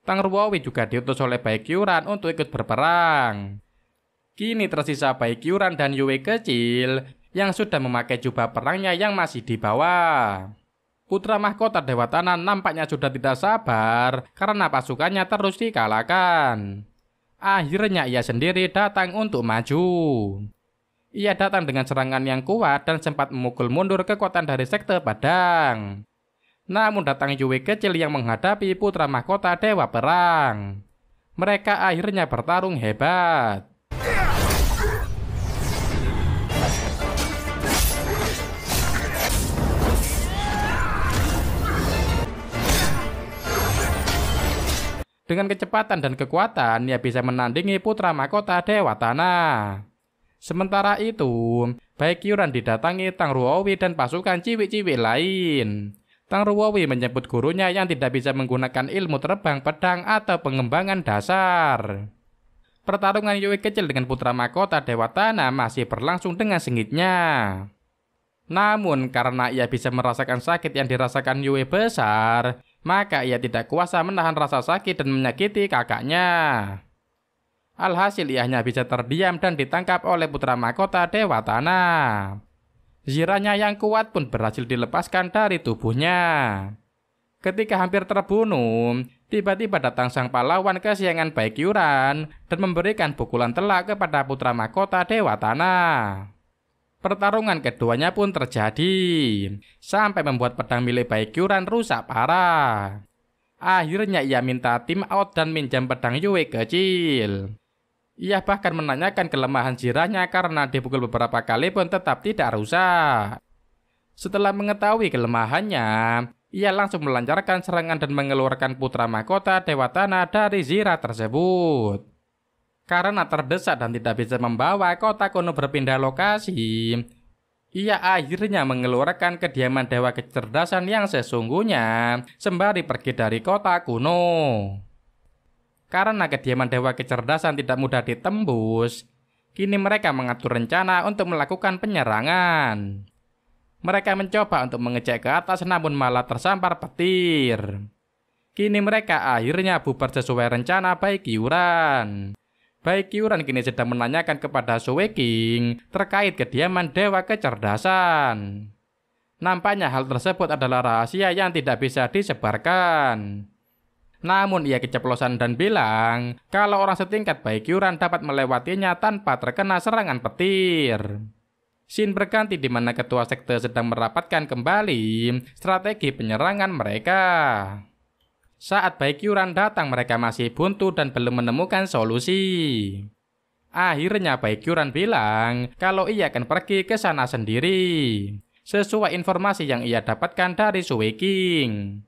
Tang Rongwei juga diutus oleh Baikyuran untuk ikut berperang. Kini tersisa Baikyuran dan Yue kecil yang sudah memakai jubah perangnya yang masih di bawah. Putra mahkota Dewa Tanah nampaknya sudah tidak sabar karena pasukannya terus dikalahkan. Akhirnya ia sendiri datang untuk maju. Ia datang dengan serangan yang kuat dan sempat memukul mundur kekuatan dari sekte Padang. Namun datang Yue kecil yang menghadapi putra mahkota Dewa Perang. Mereka akhirnya bertarung hebat. Dengan kecepatan dan kekuatan, ia bisa menandingi putra mahkota Dewa Tanah. Sementara itu, Baekhyuran didatangi Tang Ruowi dan pasukan ciwi-ciwi lain. Tang Ruowi menyebut gurunya yang tidak bisa menggunakan ilmu terbang pedang atau pengembangan dasar. Pertarungan Yue kecil dengan putra mahkota Dewa Tanah masih berlangsung dengan sengitnya. Namun karena ia bisa merasakan sakit yang dirasakan Yue besar, maka ia tidak kuasa menahan rasa sakit dan menyakiti kakaknya. Alhasil ia hanya bisa terdiam dan ditangkap oleh putra mahkota Dewa Tanah. Ziranya yang kuat pun berhasil dilepaskan dari tubuhnya. Ketika hampir terbunuh, tiba-tiba datang sang pahlawan kesayangan Baekhyuran dan memberikan pukulan telak kepada putra mahkota Dewa Tanah. Pertarungan keduanya pun terjadi, sampai membuat pedang milik Baekhyuran rusak parah. Akhirnya ia minta tim out dan minjam pedang Yue kecil. Ia bahkan menanyakan kelemahan zirahnya karena dipukul beberapa kali pun tetap tidak rusak. Setelah mengetahui kelemahannya, ia langsung melancarkan serangan dan mengeluarkan putra mahkota Dewa Tanah dari zirah tersebut. Karena terdesak dan tidak bisa membawa kota kuno berpindah lokasi, ia akhirnya mengeluarkan kediaman Dewa Kecerdasan yang sesungguhnya sembari pergi dari kota kuno. Karena kediaman Dewa Kecerdasan tidak mudah ditembus, kini mereka mengatur rencana untuk melakukan penyerangan. Mereka mencoba untuk mengecek ke atas namun malah tersampar petir. Kini mereka akhirnya bubar sesuai rencana Baekhyuran. Baekhyuran kini sedang menanyakan kepada Sueking terkait kediaman Dewa Kecerdasan. Nampaknya hal tersebut adalah rahasia yang tidak bisa disebarkan. Namun ia keceplosan dan bilang kalau orang setingkat Baekhyuran dapat melewatinya tanpa terkena serangan petir. Scene berganti di mana ketua sekte sedang merapatkan kembali strategi penyerangan mereka. Saat Baekhyuran datang mereka masih buntu dan belum menemukan solusi. Akhirnya Baekhyuran bilang kalau ia akan pergi ke sana sendiri, sesuai informasi yang ia dapatkan dari Sueking.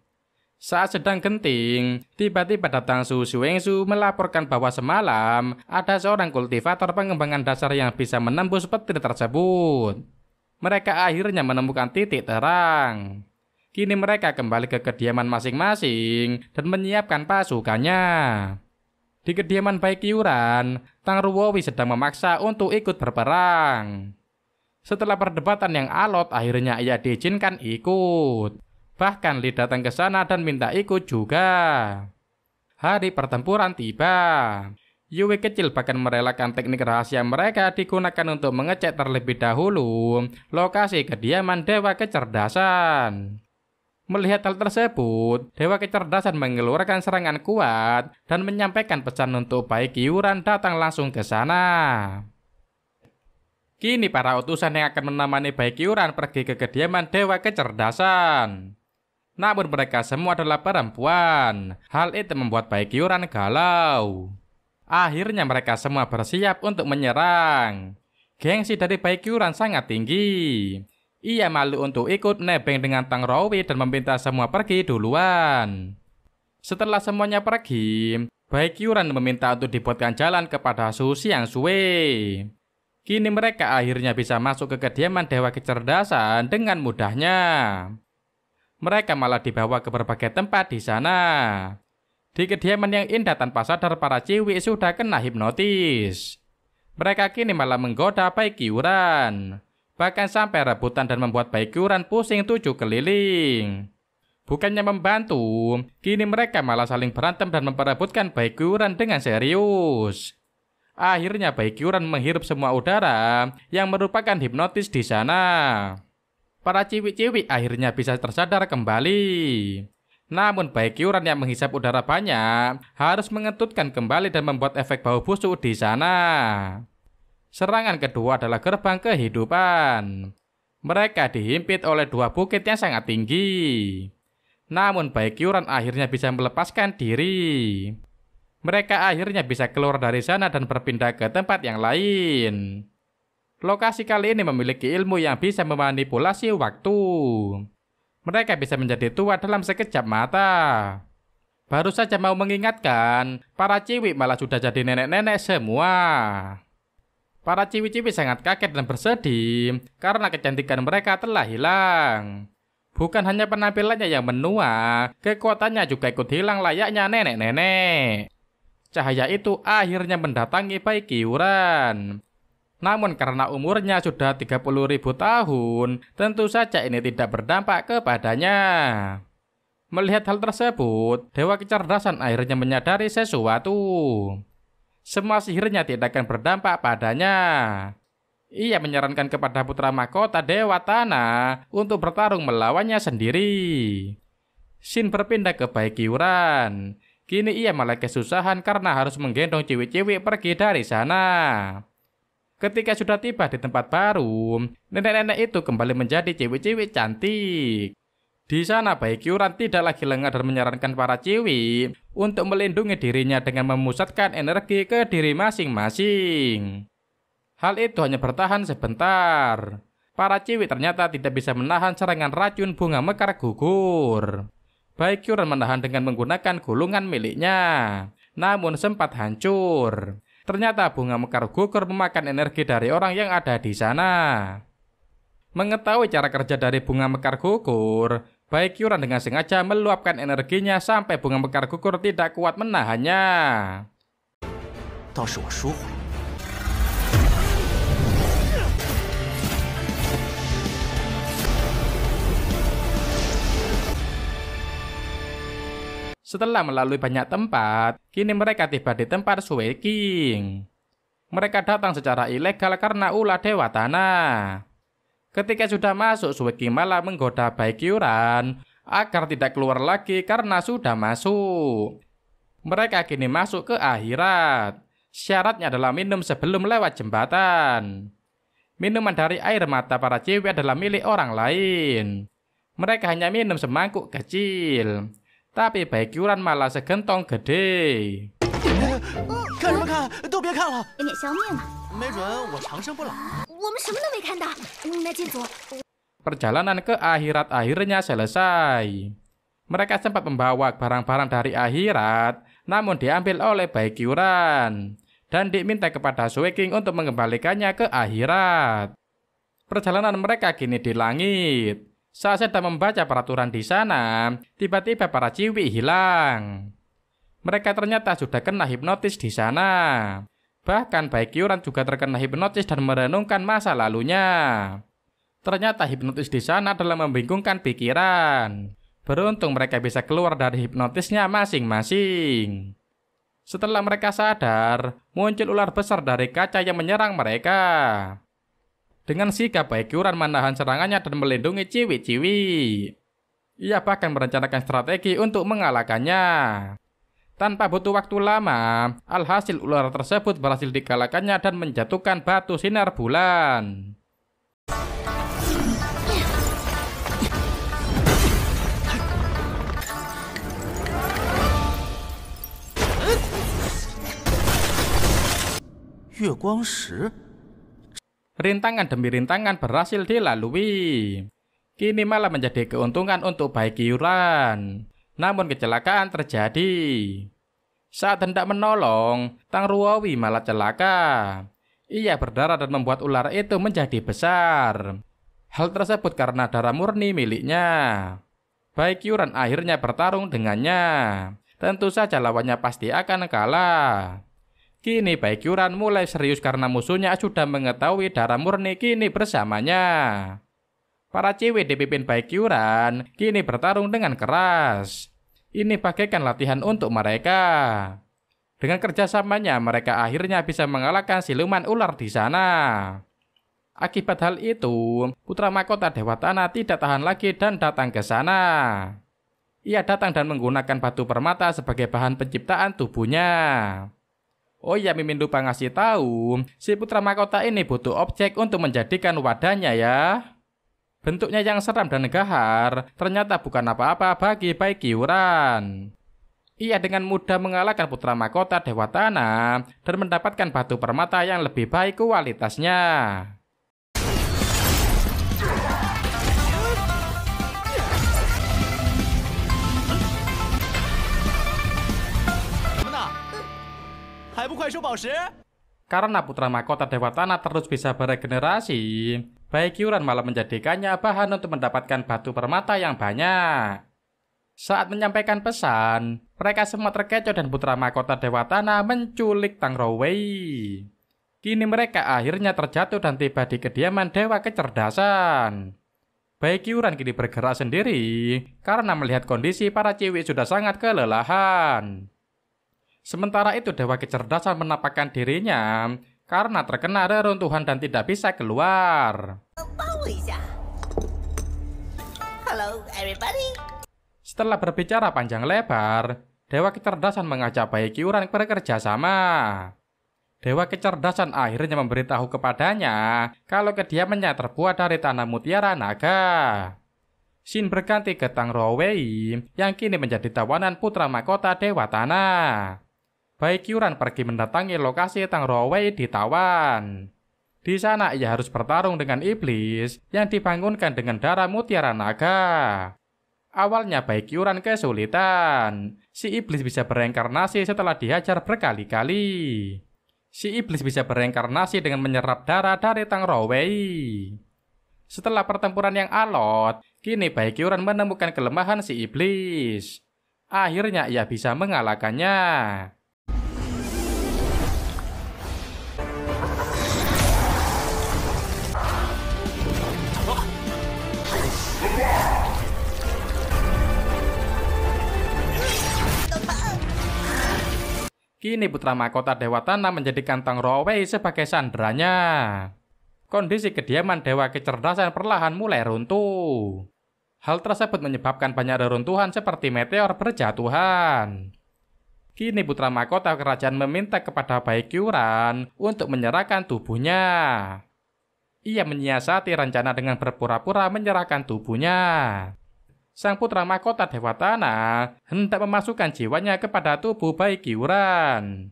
Saat sedang genting, tiba-tiba datang Su Xuengsu melaporkan bahwa semalam ada seorang kultivator pengembangan dasar yang bisa menembus petir tersebut. Mereka akhirnya menemukan titik terang. Kini mereka kembali ke kediaman masing-masing dan menyiapkan pasukannya. Di kediaman Baekhyuran, Tang Ruowi sedang memaksa untuk ikut berperang. Setelah perdebatan yang alot, akhirnya ia diizinkan ikut. Bahkan Li datang ke sana dan minta ikut juga. Hari pertempuran tiba. Yue kecil bahkan merelakan teknik rahasia mereka digunakan untuk mengecek terlebih dahulu lokasi kediaman Dewa Kecerdasan. Melihat hal tersebut, Dewa Kecerdasan mengeluarkan serangan kuat dan menyampaikan pesan untuk Baekhyuran datang langsung ke sana. Kini para utusan yang akan menemani Baekhyuran pergi ke kediaman Dewa Kecerdasan. Namun mereka semua adalah perempuan. Hal itu membuat Baekhyuran galau. Akhirnya mereka semua bersiap untuk menyerang. Gengsi dari Baekhyuran sangat tinggi. Ia malu untuk ikut nebeng dengan Tang Ruowi dan meminta semua pergi duluan. Setelah semuanya pergi, Baekhyuran meminta untuk dibuatkan jalan kepada Su Xiangshui. Kini mereka akhirnya bisa masuk ke kediaman Dewa Kecerdasan dengan mudahnya. Mereka malah dibawa ke berbagai tempat di sana. Di kediaman yang indah tanpa sadar para ciwi sudah kena hipnotis. Mereka kini malah menggoda Baekhyuran. Bahkan sampai rebutan dan membuat Baekhyuran pusing 7 keliling. Bukannya membantu, kini mereka malah saling berantem dan memperebutkan Baekhyuran dengan serius. Akhirnya Baekhyuran menghirup semua udara yang merupakan hipnotis di sana. Para ciwi-ciwi akhirnya bisa tersadar kembali. Namun Baekhyuran yang menghisap udara banyak harus mengentutkan kembali dan membuat efek bau busuk di sana. Serangan kedua adalah gerbang kehidupan. Mereka dihimpit oleh 2 bukit yang sangat tinggi. Namun Baekhyuran akhirnya bisa melepaskan diri. Mereka akhirnya bisa keluar dari sana dan berpindah ke tempat yang lain. Lokasi kali ini memiliki ilmu yang bisa memanipulasi waktu. Mereka bisa menjadi tua dalam sekejap mata. Baru saja mau mengingatkan, para ciwi malah sudah jadi nenek-nenek semua. Para ciwi-ciwi sangat kaget dan bersedih karena kecantikan mereka telah hilang. Bukan hanya penampilannya yang menua, kekuatannya juga ikut hilang layaknya nenek-nenek. Cahaya itu akhirnya mendatangi Bai Qiuran. Namun karena umurnya sudah 30.000 tahun, tentu saja ini tidak berdampak kepadanya. Melihat hal tersebut, Dewa Kecerdasan akhirnya menyadari sesuatu. Semua sihirnya tidak akan berdampak padanya. Ia menyarankan kepada putra mahkota Dewa Tanah untuk bertarung melawannya sendiri. Shin berpindah ke Bai Qiuran. Kini ia malah kesusahan karena harus menggendong ciwi-ciwi pergi dari sana. Ketika sudah tiba di tempat baru, nenek-nenek itu kembali menjadi ciwi-ciwi cantik. Di sana Bai Qiuran tidak lagi lengah dan menyarankan para ciwi untuk melindungi dirinya dengan memusatkan energi ke diri masing-masing. Hal itu hanya bertahan sebentar. Para ciwi ternyata tidak bisa menahan serangan racun bunga mekar gugur. Bai Qiuran menahan dengan menggunakan gulungan miliknya, namun sempat hancur. Ternyata bunga mekar gugur memakan energi dari orang yang ada di sana. Mengetahui cara kerja dari bunga mekar gugur, Bai Qiuran dengan sengaja meluapkan energinya sampai bunga mekar gugur tidak kuat menahannya. Setelah melalui banyak tempat, kini mereka tiba di tempat Sui King. Mereka datang secara ilegal karena ulah Dewa Tanah. Ketika sudah masuk, Sui King malah menggoda Bai Qiuran agar tidak keluar lagi karena sudah masuk. Mereka kini masuk ke akhirat. Syaratnya adalah minum sebelum lewat jembatan. Minuman dari air mata para ciwi adalah milik orang lain. Mereka hanya minum semangkuk kecil. Tapi Bai Qiuran malah segentong gede. Perjalanan ke akhirat akhirnya selesai. Mereka sempat membawa barang-barang dari akhirat, namun diambil oleh Bai Qiuran dan diminta kepada Sui King untuk mengembalikannya ke akhirat. Perjalanan mereka kini di langit. Saat sedang membaca peraturan di sana, tiba-tiba para ciwi hilang. Mereka ternyata sudah kena hipnotis di sana. Bahkan Bai Qiuran juga terkena hipnotis dan merenungkan masa lalunya. Ternyata hipnotis di sana adalah membingungkan pikiran. Beruntung mereka bisa keluar dari hipnotisnya masing-masing. Setelah mereka sadar, muncul ular besar dari kaca yang menyerang mereka. Dengan sigap Bai Qiuran menahan serangannya dan melindungi ciwi-ciwi. Ia bahkan merencanakan strategi untuk mengalahkannya. Tanpa butuh waktu lama, alhasil ular tersebut berhasil dikalahkannya dan menjatuhkan batu sinar bulan. Rintangan demi rintangan berhasil dilalui. Kini malah menjadi keuntungan untuk Bai Qiuran. Namun kecelakaan terjadi. Saat hendak menolong, Tang Ruowi malah celaka. Ia berdarah dan membuat ular itu menjadi besar. Hal tersebut karena darah murni miliknya. Bai Qiuran akhirnya bertarung dengannya. Tentu saja lawannya pasti akan kalah. Kini Bai Qiuran mulai serius karena musuhnya sudah mengetahui darah murni kini bersamanya. Para ciwi dipimpin Bai Qiuran kini bertarung dengan keras. Ini bagaikan latihan untuk mereka. Dengan kerjasamanya mereka akhirnya bisa mengalahkan siluman ular di sana. Akibat hal itu, putra mahkota Dewa Tanah tidak tahan lagi dan datang ke sana. Ia datang dan menggunakan batu permata sebagai bahan penciptaan tubuhnya. Oh iya, Mimin lupa ngasih tahu, si putra mahkota ini butuh objek untuk menjadikan wadahnya ya. Bentuknya yang seram dan gahar, ternyata bukan apa-apa bagi Bai Qiuran. Ia dengan mudah mengalahkan putra mahkota Dewa Tanah dan mendapatkan batu permata yang lebih baik kualitasnya. 还不快收宝石？ Karena putra mahkota Dewa Tanah terus bisa beregenerasi, Baekhyuran malah menjadikannya bahan untuk mendapatkan batu permata yang banyak. Saat menyampaikan pesan, mereka semua terkecoh dan putra mahkota Dewa Tanah menculik Tang Rowei. Kini mereka akhirnya terjatuh dan tiba di kediaman Dewa Kecerdasan. Baekhyuran kini bergerak sendiri karena melihat kondisi para ciwi sudah sangat kelelahan. Sementara itu Dewa Kecerdasan menampakkan dirinya karena terkena reruntuhan dan tidak bisa keluar. Hello, everybody. Setelah berbicara panjang lebar, Dewa Kecerdasan mengajak Baekhyuran bekerja sama. Dewa Kecerdasan akhirnya memberitahu kepadanya kalau kediamannya terbuat dari tanah mutiara naga. Shin berganti ke Tang Rowei yang kini menjadi tawanan putra mahkota Dewa Tanah. Baekhyuran pergi mendatangi lokasi Tang Rowei ditawan. Di sana ia harus bertarung dengan iblis yang dibangunkan dengan darah mutiara naga. Awalnya Baekhyuran kesulitan. Si iblis bisa bereinkarnasi setelah dihajar berkali-kali. Si iblis bisa bereinkarnasi dengan menyerap darah dari Tang Rowei. Setelah pertempuran yang alot, kini Baekhyuran menemukan kelemahan si iblis. Akhirnya ia bisa mengalahkannya. Kini putra mahkota Dewa Tanah menjadikan Tang Rowei sebagai sandranya. Kondisi kediaman Dewa Kecerdasan perlahan mulai runtuh. Hal tersebut menyebabkan banyak reruntuhan seperti meteor berjatuhan. Kini putra mahkota kerajaan meminta kepada Baekhyuran untuk menyerahkan tubuhnya. Ia menyiasati rencana dengan berpura-pura menyerahkan tubuhnya. Sang putra mahkota Dewa Tanah hendak memasukkan jiwanya kepada tubuh Baekhyuran.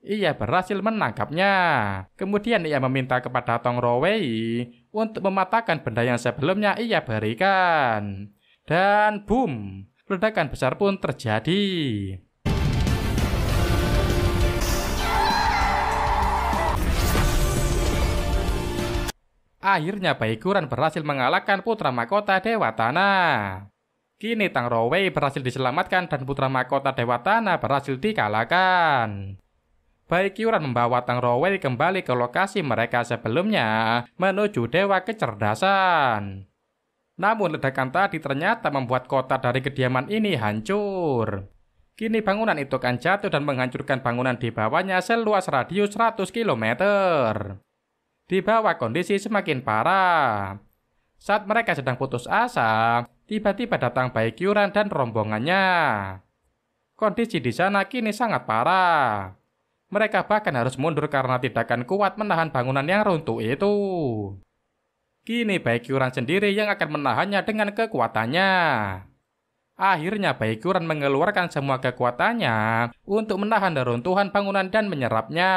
Ia berhasil menangkapnya. Kemudian ia meminta kepada Tang Rowei untuk mematahkan benda yang sebelumnya ia berikan. Dan boom, ledakan besar pun terjadi. Akhirnya Baekhyuran berhasil mengalahkan putra mahkota Dewa Tanah. Kini Tang Rowei berhasil diselamatkan dan putra mahkota Dewa Tanah berhasil dikalahkan. Baekhyuran membawa Tang Rowei kembali ke lokasi mereka sebelumnya menuju Dewa Kecerdasan. Namun ledakan tadi ternyata membuat kota dari kediaman ini hancur. Kini bangunan itu akan jatuh dan menghancurkan bangunan di bawahnya seluas radius 100 km. Di bawah kondisi semakin parah. Saat mereka sedang putus asa, tiba-tiba datang Baekhyuran dan rombongannya. Kondisi di sana kini sangat parah. Mereka bahkan harus mundur karena tidak akan kuat menahan bangunan yang runtuh itu. Kini Baekhyuran sendiri yang akan menahannya dengan kekuatannya. Akhirnya Baekhyuran mengeluarkan semua kekuatannya untuk menahan reruntuhan bangunan dan menyerapnya.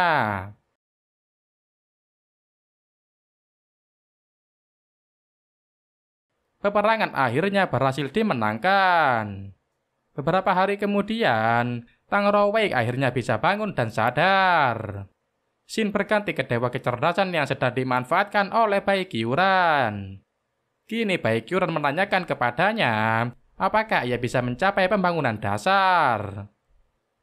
Peperangan akhirnya berhasil dimenangkan. Beberapa hari kemudian, Tang Rowei akhirnya bisa bangun dan sadar. Shin berganti ke Dewa Kecerdasan yang sedang dimanfaatkan oleh Baekhyuran. Kini Baekhyuran menanyakan kepadanya, apakah ia bisa mencapai pembangunan dasar.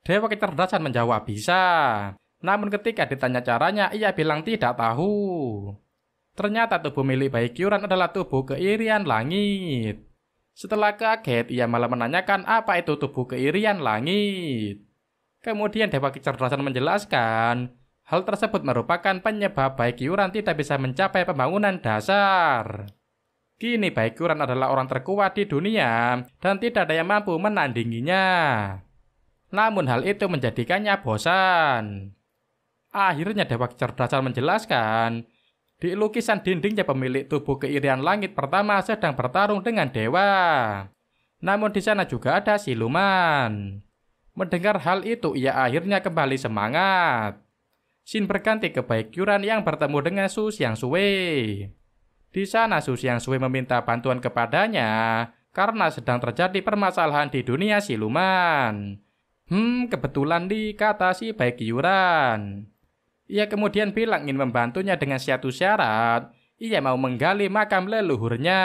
Dewa Kecerdasan menjawab bisa. Namun ketika ditanya caranya, ia bilang tidak tahu. Ternyata tubuh milik Baekhyuran adalah tubuh keirian langit. Setelah kaget, ia malah menanyakan apa itu tubuh keirian langit. Kemudian Dewa Kecerdasan menjelaskan, hal tersebut merupakan penyebab Baekhyuran tidak bisa mencapai pembangunan dasar. Kini Baekhyuran adalah orang terkuat di dunia dan tidak ada yang mampu menandinginya. Namun hal itu menjadikannya bosan. Akhirnya Dewa Kecerdasan menjelaskan, di lukisan dindingnya pemilik tubuh keirian langit pertama sedang bertarung dengan dewa. Namun di sana juga ada siluman. Mendengar hal itu, ia akhirnya kembali semangat. Shin berganti ke Baekhyuran yang bertemu dengan Su Xiangshui. Di sana Su Xiangshui meminta bantuan kepadanya karena sedang terjadi permasalahan di dunia siluman. Kebetulan nih, kata si Baik Yuran. Ia kemudian bilang ingin membantunya dengan satu syarat. Ia mau menggali makam leluhurnya.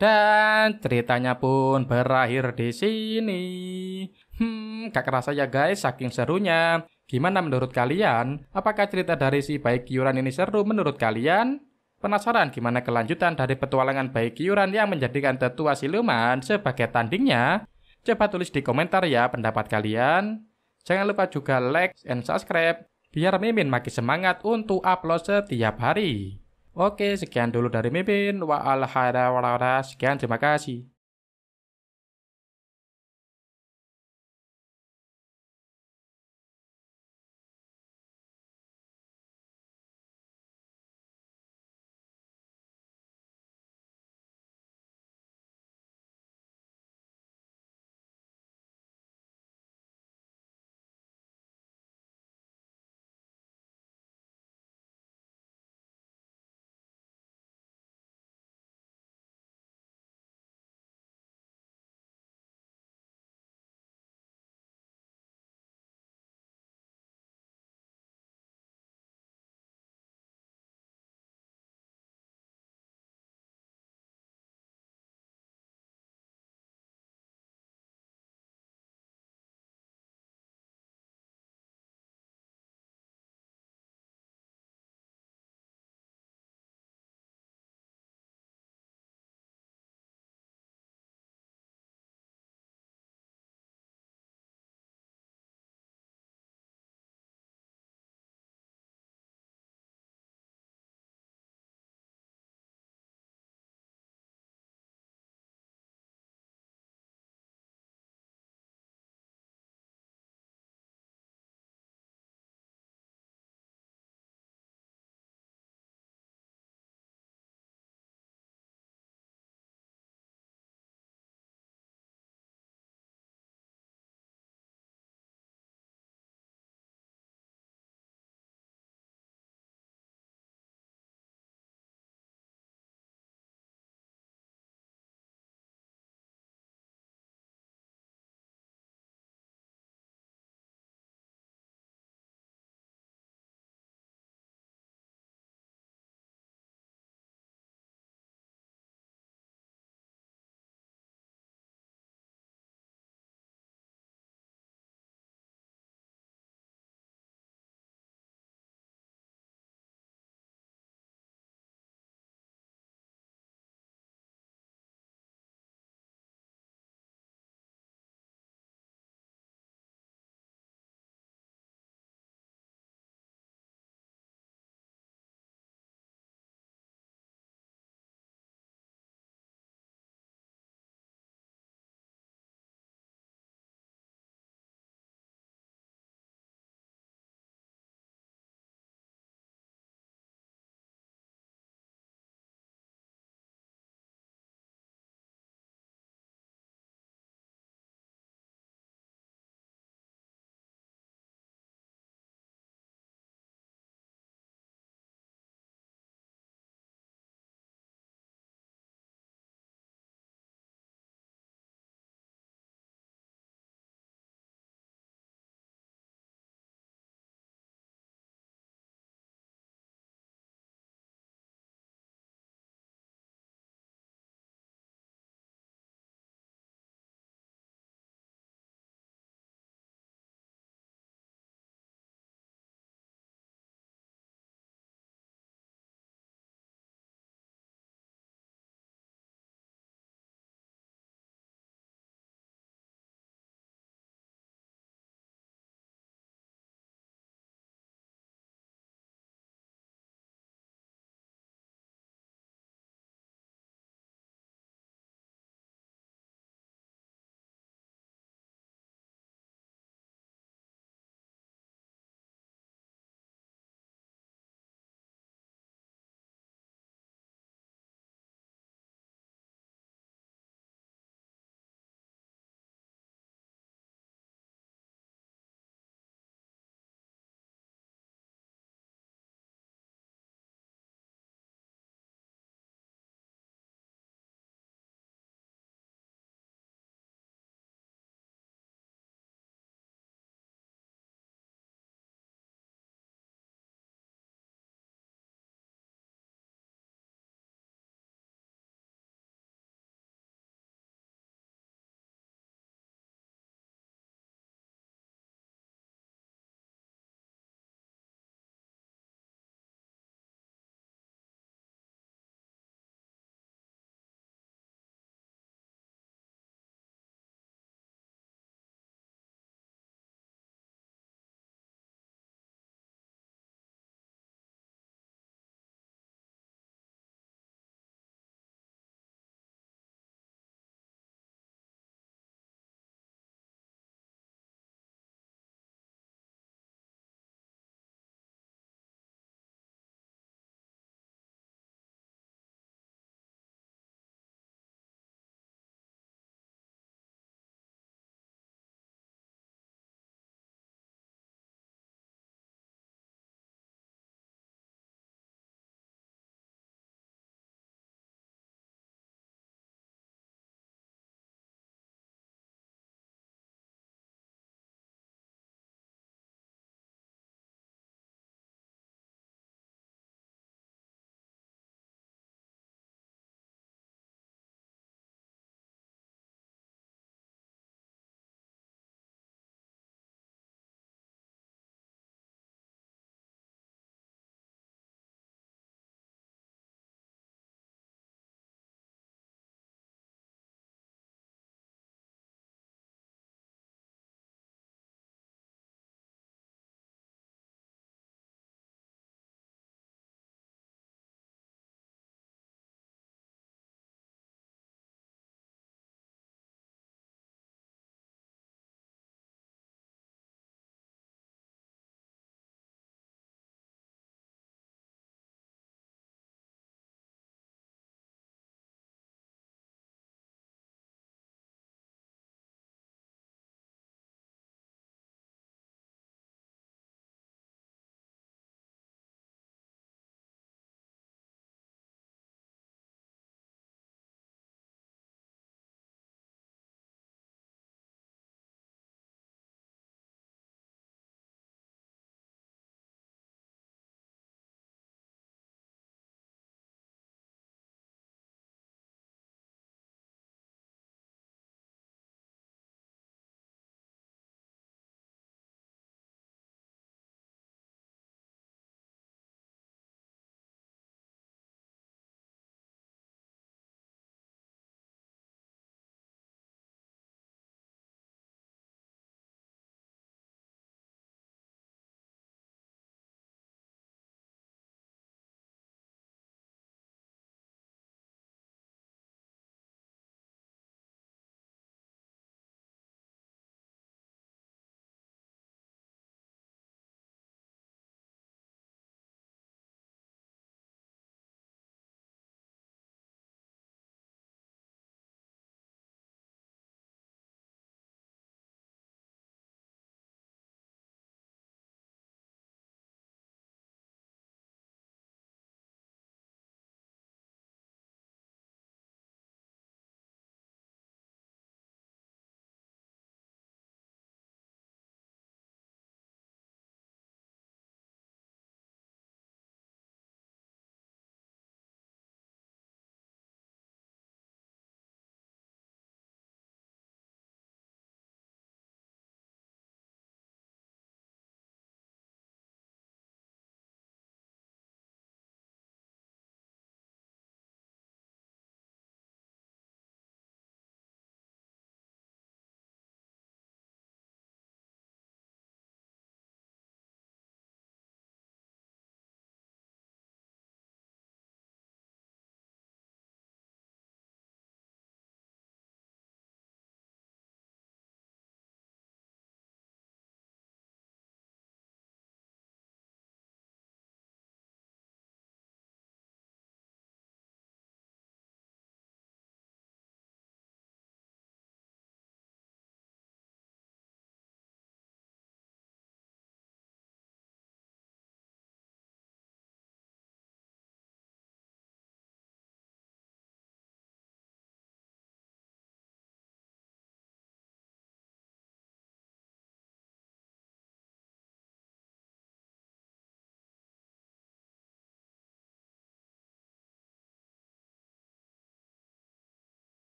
Dan ceritanya pun berakhir di sini. Gak kerasa ya guys, saking serunya. Gimana menurut kalian? Apakah cerita dari si Baik Yuran ini seru menurut kalian? Penasaran gimana kelanjutan dari petualangan Baik Yuran yang menjadikan tetua siluman sebagai tandingnya? Coba tulis di komentar ya pendapat kalian. Jangan lupa juga like and subscribe biar Mimin makin semangat untuk upload setiap hari. Oke, sekian dulu dari Mimin. Sekian, terima kasih.